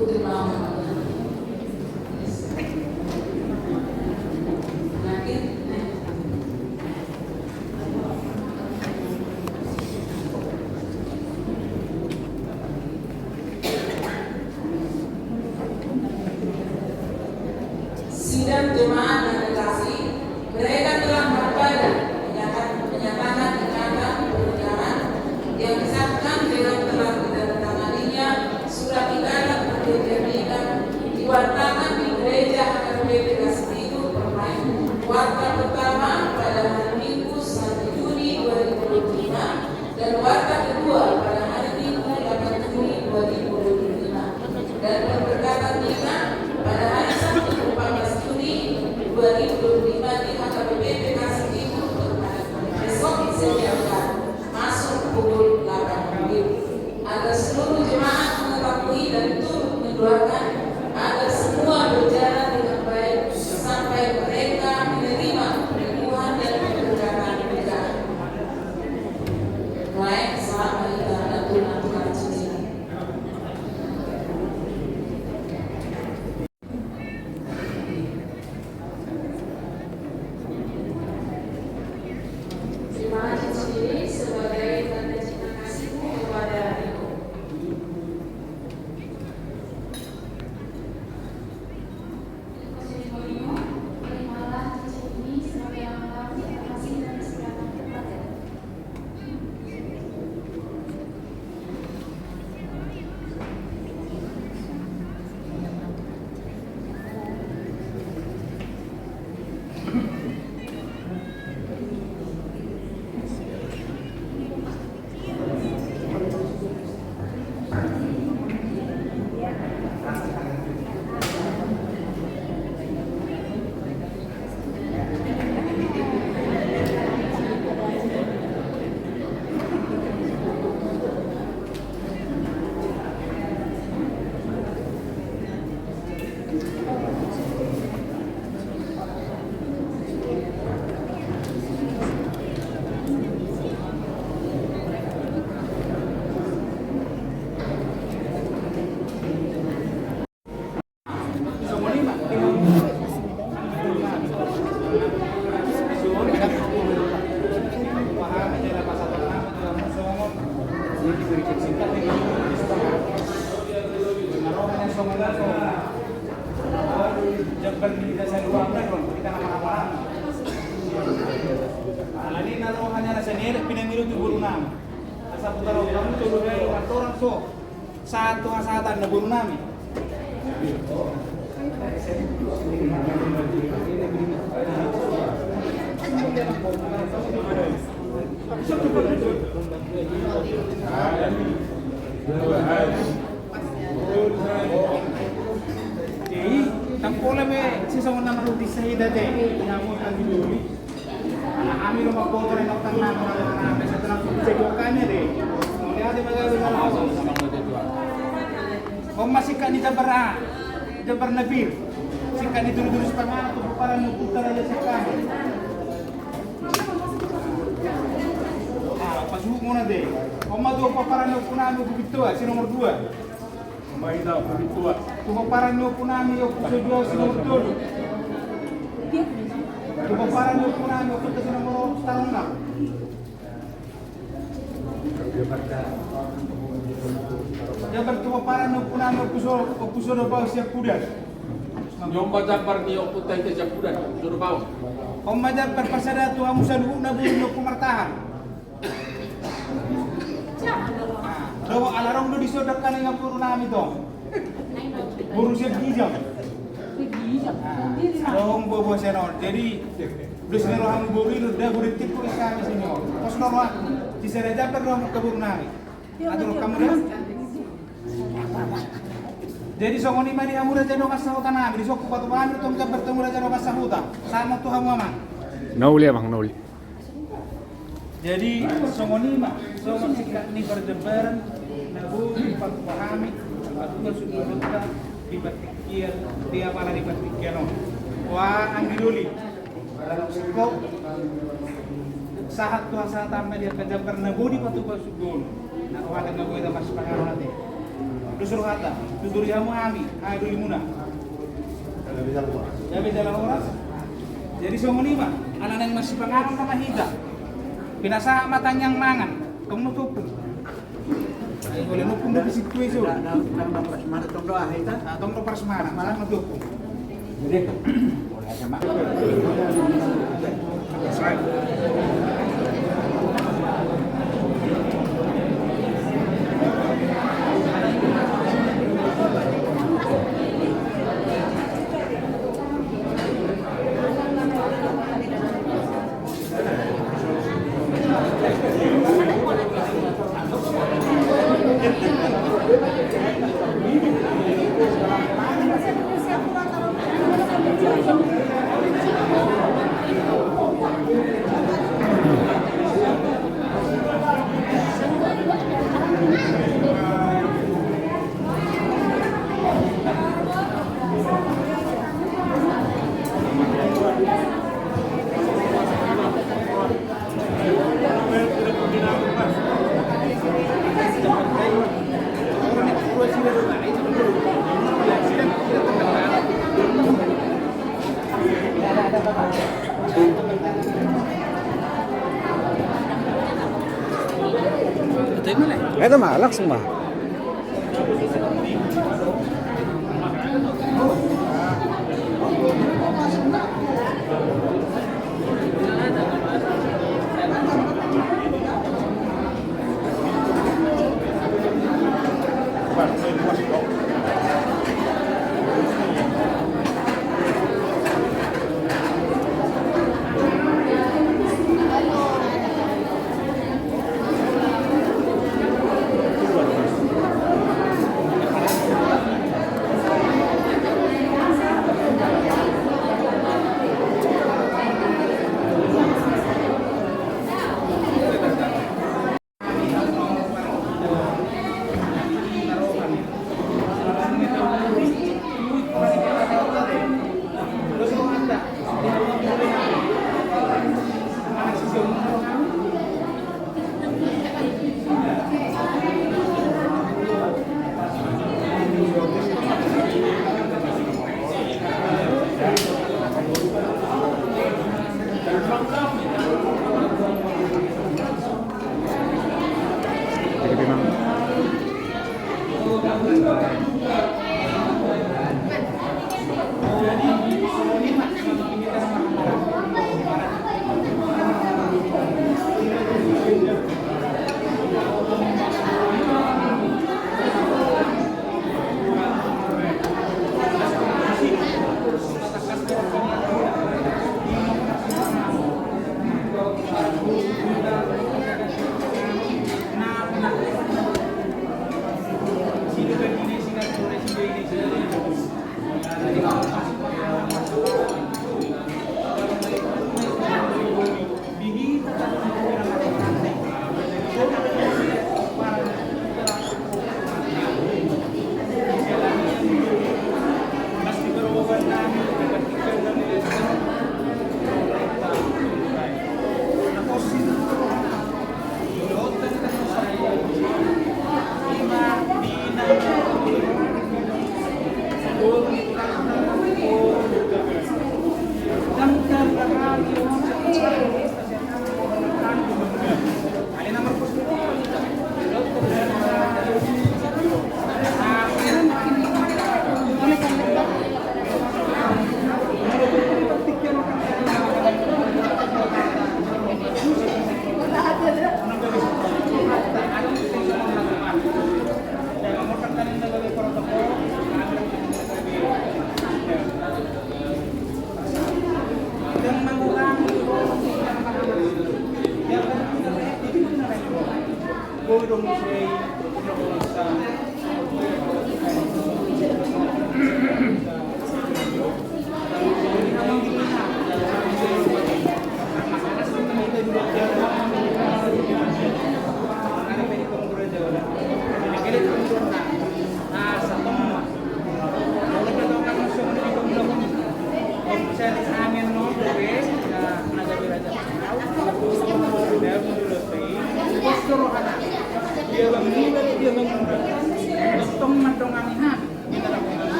Putri Mawar. Penyakit. Sidang jemaah yang dikasih, mereka telah berpada menyatakan ikatan pernikahan yang disahkan dengan telah ditandatanganinya surat ikatan perjanjian diwartakan di gereja HKBP Kasih Permain warta pertama pada hari Minggu 1 Juni 2025 dan warta kedua pada hari Minggu 8 Juni 2025 dan pemberkatan nikah pada hari Sabtu 14 Juni 2025 di HKBP Kasih Permain. Besok disediakan masuk pukul 8 pagi agar seluruh jemaat mengetahui dan turut mendoakan agar semua berjalan dengan baik sampai mereka menerima penyembuhan dan pemberkatan pernikahan. Baik, selamat kita dan tukar cincin. Terima cincin sebagai tanda cinta kasihmu kepada Riko. Terimalah cincin ini sebagai lambang cinta kasih dan kesetiaan kepada Asa putar kamu coba dari orang so. Satu asatan na buru nami. Jadi, tampola me sisa mo naman uti sa hida de, namun ang dulu. Kami rumah kotor yang notang nama sa transport sa dokannya de. Lihat di magagawa na Kung masika ni Jabar Nabil, sika ni dulu-dulu sa pangako para nupunta na sa kanya. Pasuhuk mo na de. Kung madua pa para nupunami bubito, si nomor 2. May daw bubito. Kung para nupunami yung kusudyo si nomor 2. Kung para nupunami yung kusudyo si nomor 6. Jabar tuwa para nupunami yung kusudyo ba siya kudan. Yung majabar niyo putay ke siya kudan, suruh bawang. Kung majabar pasada tuwa mo sa luhuk na bulo kumartahan. Dawa alarong do disodok kan nga puro nami to. Puro siya gijam. Dong bobo senor. Jadi dus nero ham bori do da bori tipo kami senor. Pos norwa di sereja per rom kabur nami. Atur kamu dah. Jadi songoni mari amura jano kasahutan nami. Di sok batu banu tom bertemu raja no kasahuta. Sama Tuhan mama. Nauli bang nauli. Jadi songoni mah songon sikap ni berdebaran nabu pahami atau sudah kita dipikir dia malah dipikir no. Wah anggiduli dalam sikap sahat tuh saat tamat dia kerja bernabu di patu pasugun. Nah wadah nabu itu masih pangaruh nanti. Dusur kata, dusur jamu ami, adu limuna. Ya bisa orang. Jadi songoni mah anak yang masih pangaruh sama hijab. Pinasa matang yang mangan, kamu nutupun. Boleh nupun dari situ itu. Mana tong doa kita? Tong doa persemaran, malah nutupun. Jadi, boleh aja mak. Itu mah langsung mah. Ibu dong saya sa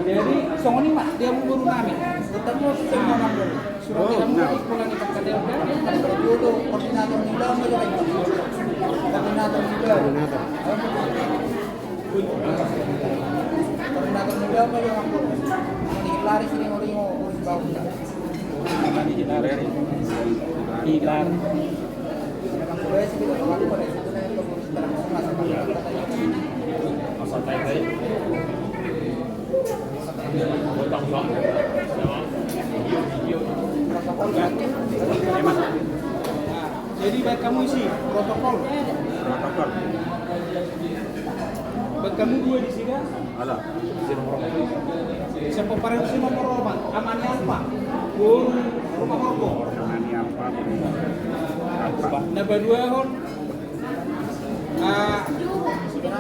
Jadi, songoni mak dia guru kami. Ketemu sama Mangga. Surat kami pulang di Pakadel. Ada dulu koordinator muda saja. Koordinator muda. Koordinator muda apa yang aku? Ini lari sini mau urus bau. Hilang. Memang boleh sih kita kalau pada itu nih pengurus dalam masalah masa tai. Jadi baik kamu isi protokol. Baik kamu dua di sini. Alah, di nomor. Siapa para di nomor apa? Amani apa? Rumah Morgo. Amani apa? Naba dua hon.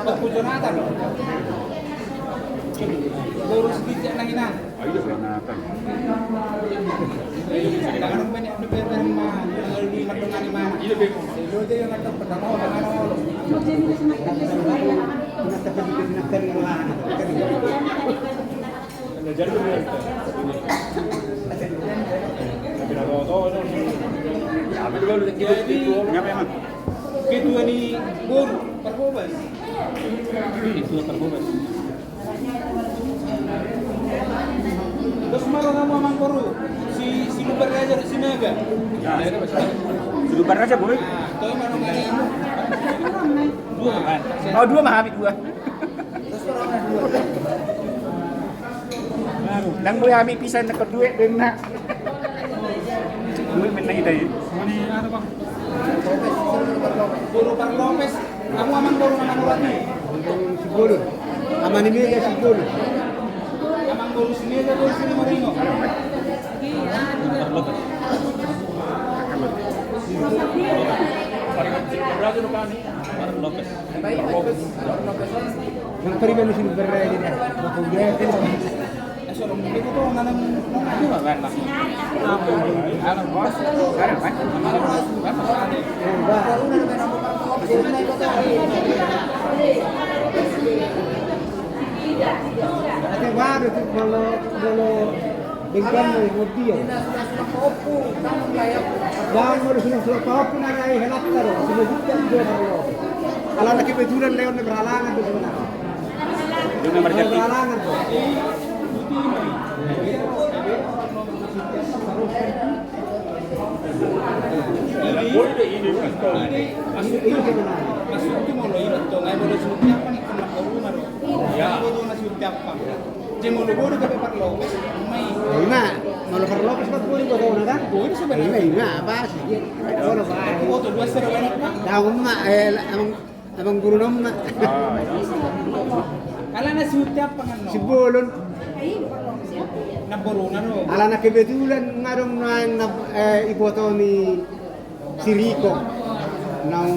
Pak Jonathan. Baru sedikit nanginan. Ayo Jonathan. Tangan banyak di permen mah, di madongan di mana? Iya, Bego. Itu dia yang nak pertama orang-orang. Jadi ketua di Bor Parbobas. Ketua Parbobas. Terus malah nama Mangkoro si Lubar Raja di sini agak. Si Lubar Raja boy. Nah, tahu mana mana kamu? Dua kan? Oh, dua mah Hamid dua. Nang boy Hamid pisan nak duit dengan duit menang itu. Ini apa bang? Boro Parlopes. Kamu aman Boro aman Uratnya? Si Bolo. Aman ini ya si Bolo. Aman Boro sini aja Boro sini Maringo. Yang terima di sini berada di Sorong itu tuh nanam juga kan lah. Anak bos, sekarang kan? Nanti baru tuh kalau dengan mobil. Jangan harus sudah kopi narai helat terus. Sudah juga baru. Kalau lagi betulan Leon berhalangan tuh sebenarnya. Berhalangan tuh. Masuk itu mau lo ini tuh nggak boleh suruh siapa nih kena rumah lo. Ya. Bodoh nasi siapa. Cuma lo bodoh ke pepar lo. Mai. Ina, malu perlu pas buat boleh bodoh kan? Bodoh sebenarnya. Ina apa sih? Bodoh baik. Foto dua seru enak pak. Tahu mak, abang guru nom mak. Kalau nasi siapa kan lo? Si bolon. Naboruna lo. Ala na kebetulan ngarong na iboto ni si Rico nang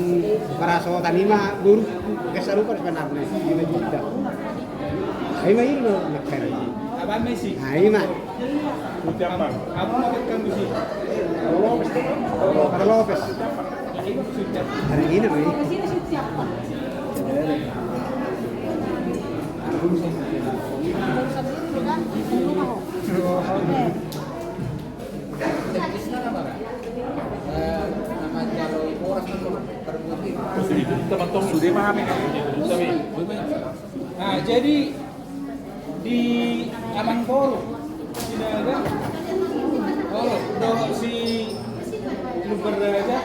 paraso tanima guru kesarupan sebenarnya gila juga. Ay may no nakara. Abang Messi. Ay ma. Siapa? Aku mau ketemu sih. Para Lopez. Hari ini may. Nah, jadi di Amangkoro tidak ada. Oh, do si Lubar Raja,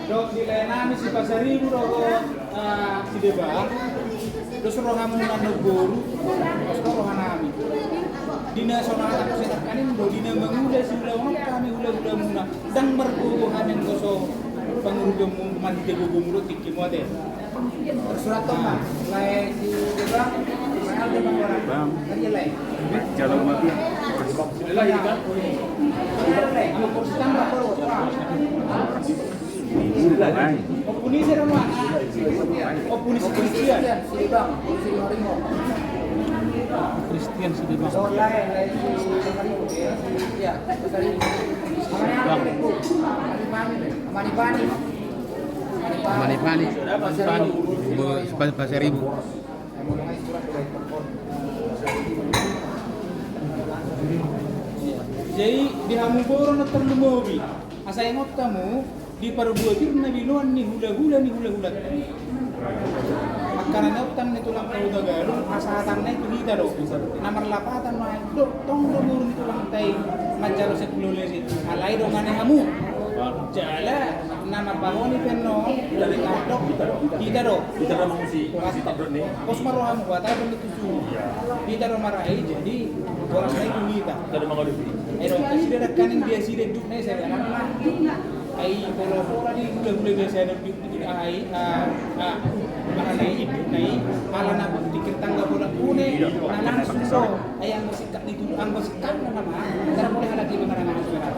do di Lenani si Pasaribu do si Debang. Terus rohamu nando guru, terus rohanami. Dina sonata kusetak kanin do dina mangula si ulama kami ula muna dang mergo hamen goso pangurugam mandi de gugumuro tikki mode. Tersurat to Pak, lae si Debang, mahal de orang. Bang. Kaya lae. Jalan mati. Sila ya kan? Kamu kursi tambah perlu. Opuni sih rumah. Opuni si Christian. Si Bang, si Maringo. Christian si Bang. Ya, Manipani. Pasar Ibu. Jadi di Hamugoro na terlumobi. Asa ingot kamu di perbuatir na binuan ni hula-hula. Makanan utan ni tulang kau Tagalog, asahatan na itu kita do. Nomor lapatan na do tong do burun tulang tay macaro sa klules itu. Alay do ngane hamu. Jala nama bahoni penno dari kantok kita do. Kita ramang si Tabron ni. Pos maroham buat apa itu? Kita do marai jadi orang lain itu kita. Kita ramang ada beli. Kasi dia kanin dia si dia duk na sa anak ay pero di gula-gula biasa na di ay mahalay ibu nay ala na dikir tangga bola une na langsung so ay ang sikat dito ang sikat na naman tara boleh halagi mga naman sa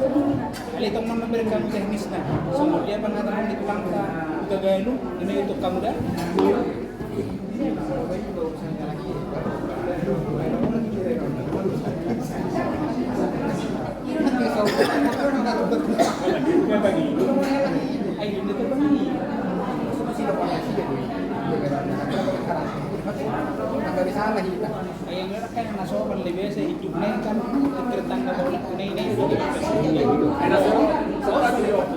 ali tong man memberi kamu teknis na so dia pangatakan dito lang sa Tagalog ini untuk kamu dah ay hindi to bang Parang mahita. Ayang meron kayo nasa sobrang libes sa hidup na yung kan ikirtang na bola na ini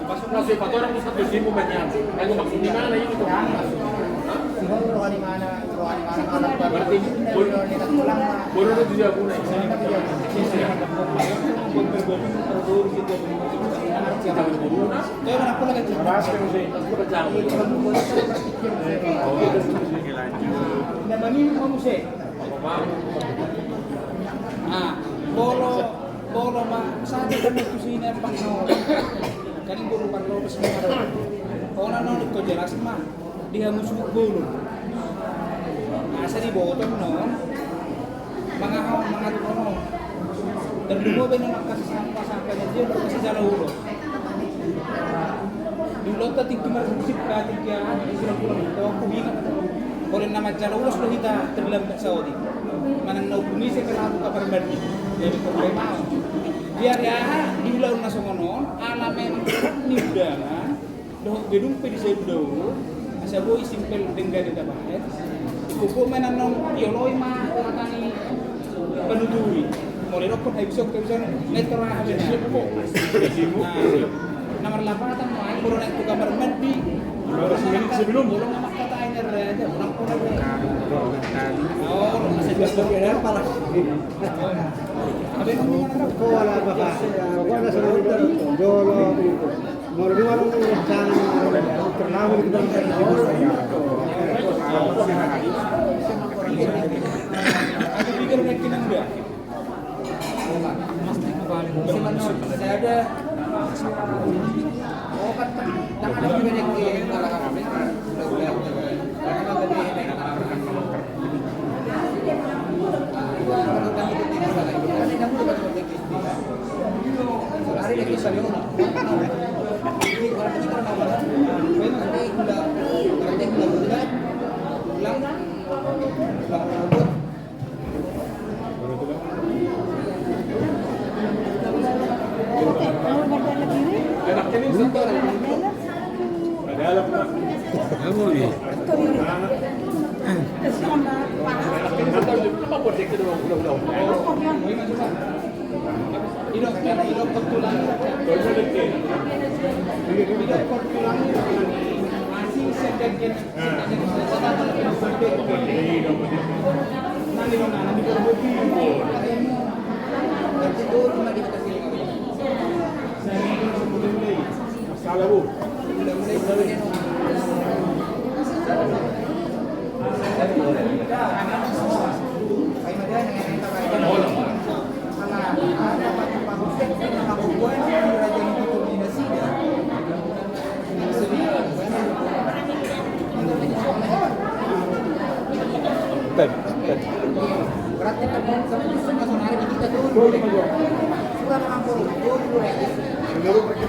Pasok na si Pato ng isang tusin mo ba niya? Ay, gumaksud di mana yun ito? Siguro rohani mana anak Berarti, baru na tujuh ako na isa. kaya man ako lagi na mangin mo siya bolo ma sabi kami kusina pang no kaning bolo pang no pas mo ona no ko jelas ma dia musuh bolo asa di bottom no mga ano dan lumabas na nakasama dia baru kasi sa ulo dulu tadi kemarin musik katik ya di pulang itu aku ingat oleh nama jalan ulos lo kita terlambat Saudi mana nau bumi sekarang aku kabar bagi jadi problema biar ya di ulang nasional alamen ni udara doh gedung pedisi dulu asa boy simpel dengan kita bahas kuku mana nong yoloi ma katani penuturi mulai rokok episode netral habis kok nomor 8 main baru naik ke kamar mandi sebelum belum nama kata air aja orang pun oh masih biasa berbeda palas abis mana kau ala bahas kau ada sebentar jolo mau di warung jangan terlalu di dalam aku pikir mereka enggak saya ada oh kan tangan lagi banyak yang kalau kami udah karena tadi hari ini saya berarti kan sama sonari kita tuh suka mengampur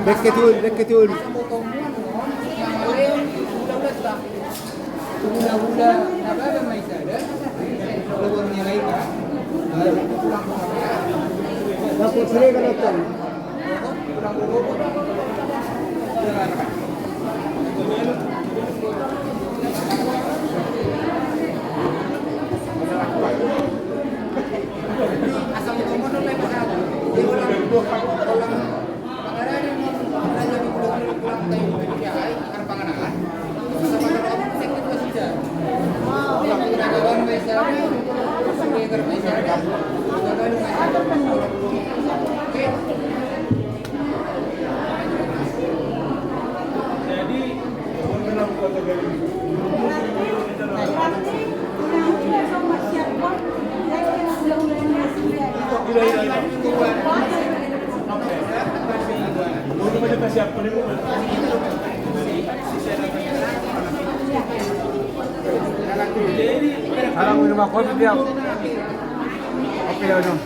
beketul udah apa namanya ada luar nilai kan pulang dapat sering kan pulang asal itu mau nolak pasal dia ulang ada yang mau belajar di pulang dari ya karena panganan sama ada sektor itu sudah yang kita kawan misalnya sebagai kerja jadi mengenal kota Galilea Alam mo naman kopi dia. Oke ya dong.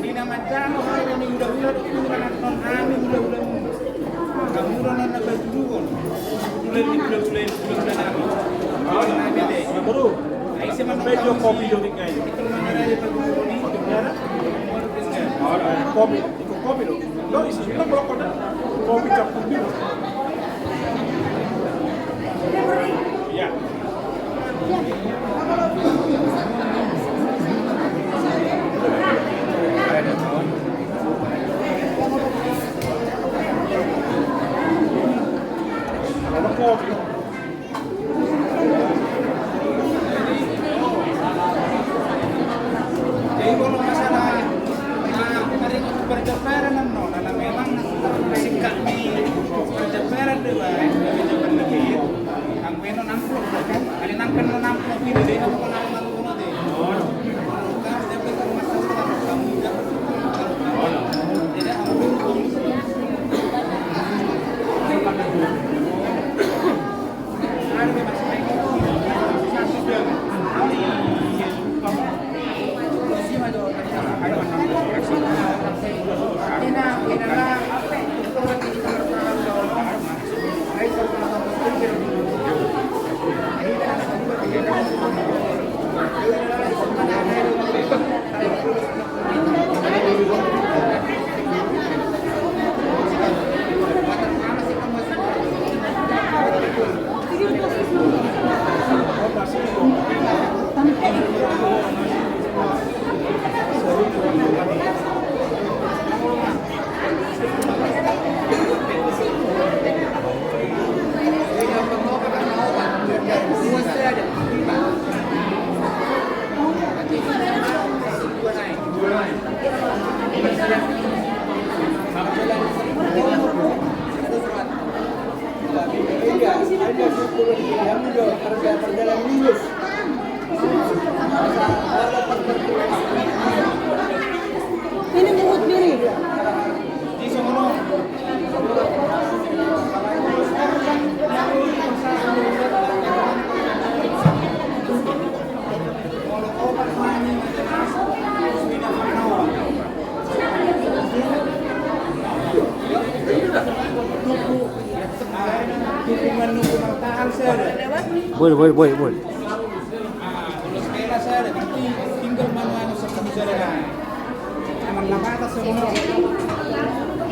Dinamakan orang yang udah-udah dengan non kami udah-udah kamu udah nana baju udah-udah kami oh nah bede baru ai seman baju kopi do tinggal itu mana ada baju ini kopi do isi kita kalau kopi cap kopi kopi. Jadi kalau masalah dari perjalanan nah memang sikap di perjalanan dulu dari zaman lebih ang menon amplop kan alin ang penon amplop ini deh aku kalau mau deh kan dapat masalah kamu tidak amplop Ini mulut diri. Boleh. Kalau sekali saya ada nanti tinggal mana seperti saya aman lamata semua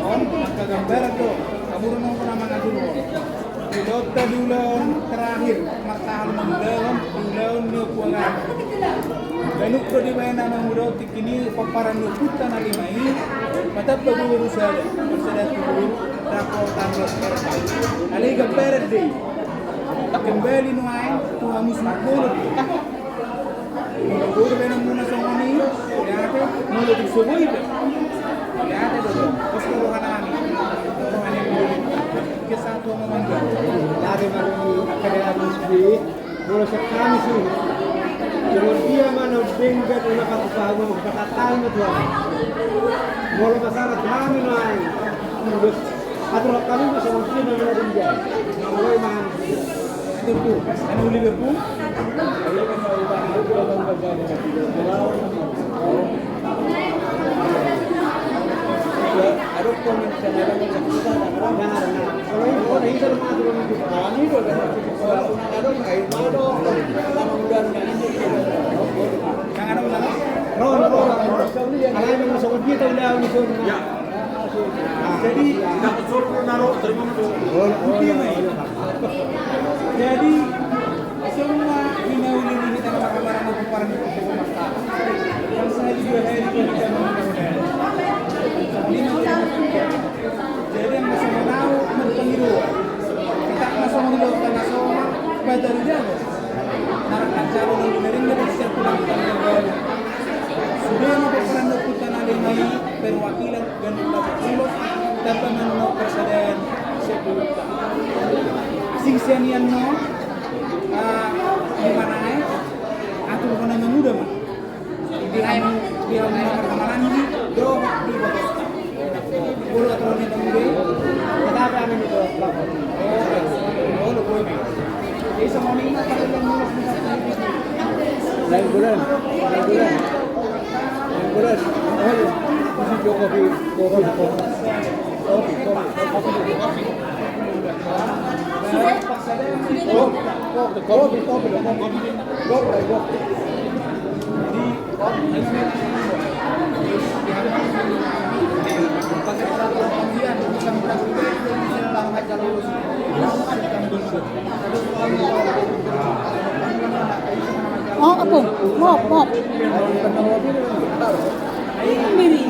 on gambar tuh kamu nong pernah dulu Dota dulon terakhir martahan mendalon dulon nukuangan danuk ko di mana mangurot kini paparan nukutan alimai mata paguru sada bersada tubuh dako tanglos ali gambar deh kembali nuain tuh musmakul Guru benang muna sa mga niyo, yate, mula di suboy ba? Yate dodo, gusto ko kanani. Ito nga niya muli. Kesa ito mga mangga. Lari marungi akadera musbi, mula sa kami sih. Kalau dia mana benggat una katupago magpakatal mo tuwa. Mula masara kami naay. Atur kami masih mungkin na mga din dyan. Mulai mahan. Ito po, ano Liverpool? Ada komen channel yang kita ada. Kalau ini kalau masuk di ini do ada kayak mana kemudian Kang ano lang? Ron. Kalau yang masuk kita udah masuk. Jadi dapat suruh naruh terima jadi semua hinauli ini kita kabaran aku para itu masta. Yang saya juga hari ini kita mengundang. Jadi yang masih tahu menpemilu. Kita masuk mengilu tengah semua badar jago. Narakan calon yang dimerin dari setiap pulang kita menjaga. Sudah berperan dokutan alimai perwakilan dan Pulau tanpa menolak persaudaraan sebelum singsian no di mana atur mana yang muda mah di pertemanan ini do di bawah bulu aturannya muda tetapi anu itu lo boleh jadi semua ini kalau yang mulai lain bulan masih kopi Oh, apa? Mop. Miri.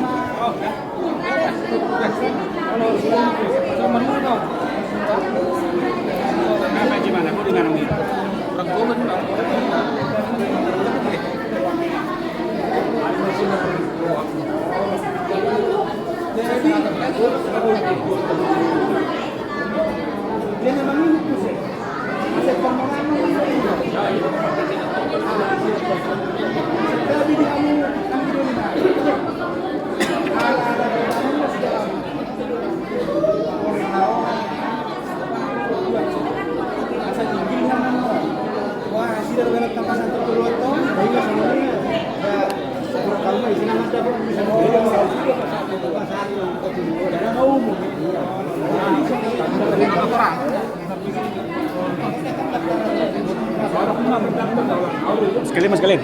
Sekali mas sekali.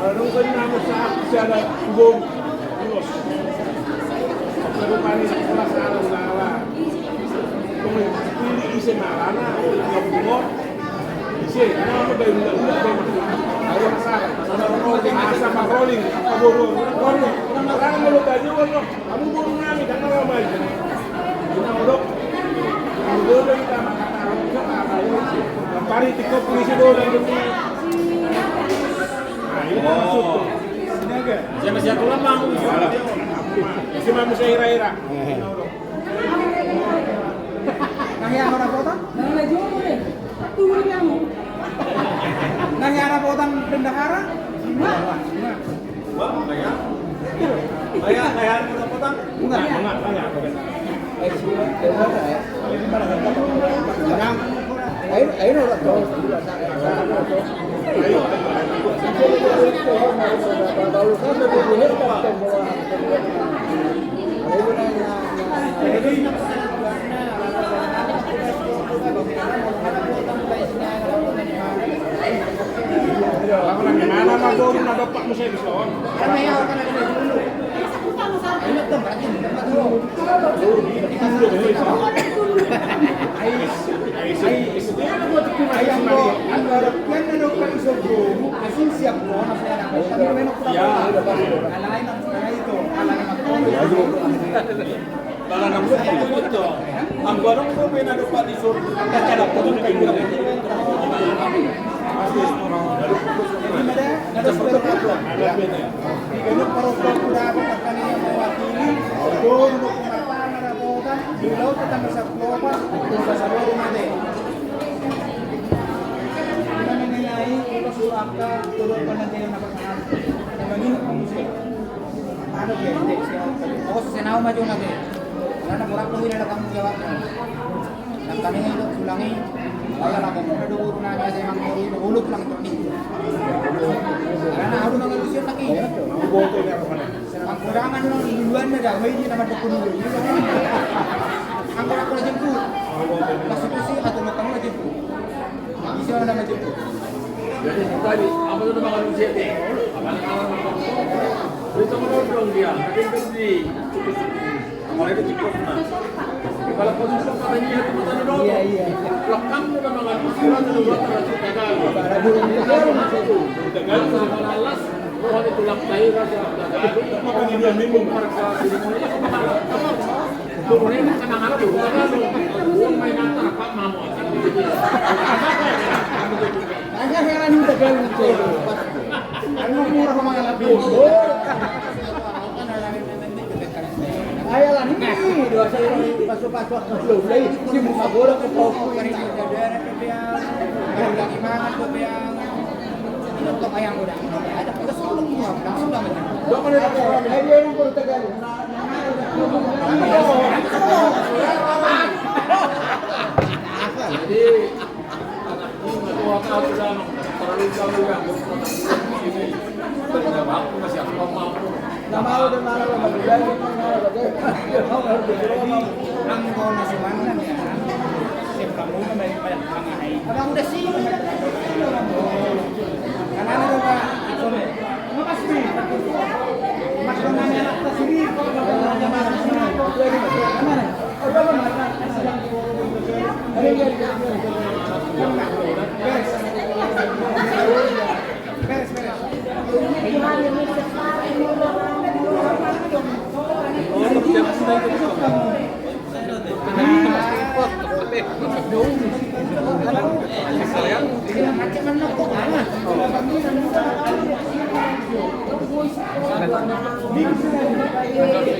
Nungguin namin sa aksya hubung ulos. Pagkarupan sa kelas araw-araw. Kung hindi isi marana, ngabungo. Isi, ano ba yung ulat ba yung ayaw kasara. Asa pa-rolling, paburo. Rolling, marang malutad yun. Ang buro namin, ang naramay. Ginaulok. Ang buro kita makatawag sa kakayo. Ang paritik ko, polisi doon ang lupi. Ini maksud tuh. Sinaga. Saya masih aku lamang. Masih mau saya ira-ira. Nangi anak potang? Nangi jono deh. Turun kamu. Nangi anak potang bendahara? Enggak. Bayar anak potang? Enggak. Ayo orang tua. Mana magong nadapat mo siya gusto? Ang barang ko pinadapat di sur kacalak ko kay mura. Senau maju nanti, karena kurang tuh ini ada tanggung jawab. Dan kami itu ulangi, saya lakukan ada urunan aja yang mau itu ulut lang itu. Karena aku nggak bisa lagi. Ang kurangan nang duluan na daw, hindi naman dukun dulu. Ang kurang ko na jemput. Kasi atau kamu na jemput. Bisa na majemput. Jadi tadi apa itu nama manusia deh? Itu menodong dia, tapi kalau itu cukup nah. Kalau posisi katanya itu mata dong. Iya. Lekam udah mangan pikiran itu buat terus tegal. Para burung itu tegal sama lalas. Kalau itu lak cair rasa tegal. Makanya dia minum harga sini mau turunnya kan kena ngarep tuh. Uang main atas Pak Mamo. Hanya heran itu tegal itu. Anu murah sama lebih. Ayalah nih, dua saya pasok-pasok belum lagi si muka bola ke pokok ini ada lagi mangan tuh yang ini untuk ayam udah ada kita selalu langsung dah macam. Dua kali orang dia yang baru tegal. Jadi anak ini tua kau sudah terlalu jauh yang ini ternyata aku masih aku mau. Nggak mau dan marah sama dia, jadi angko nasi mana ya? Sip kamu kan banyak mengenai. Abang udah sih. Karena ada pak, ini pasti. Mas nanya anak tas ini, nanya mana sini? Mana? Apa mana? Beres. Tanggal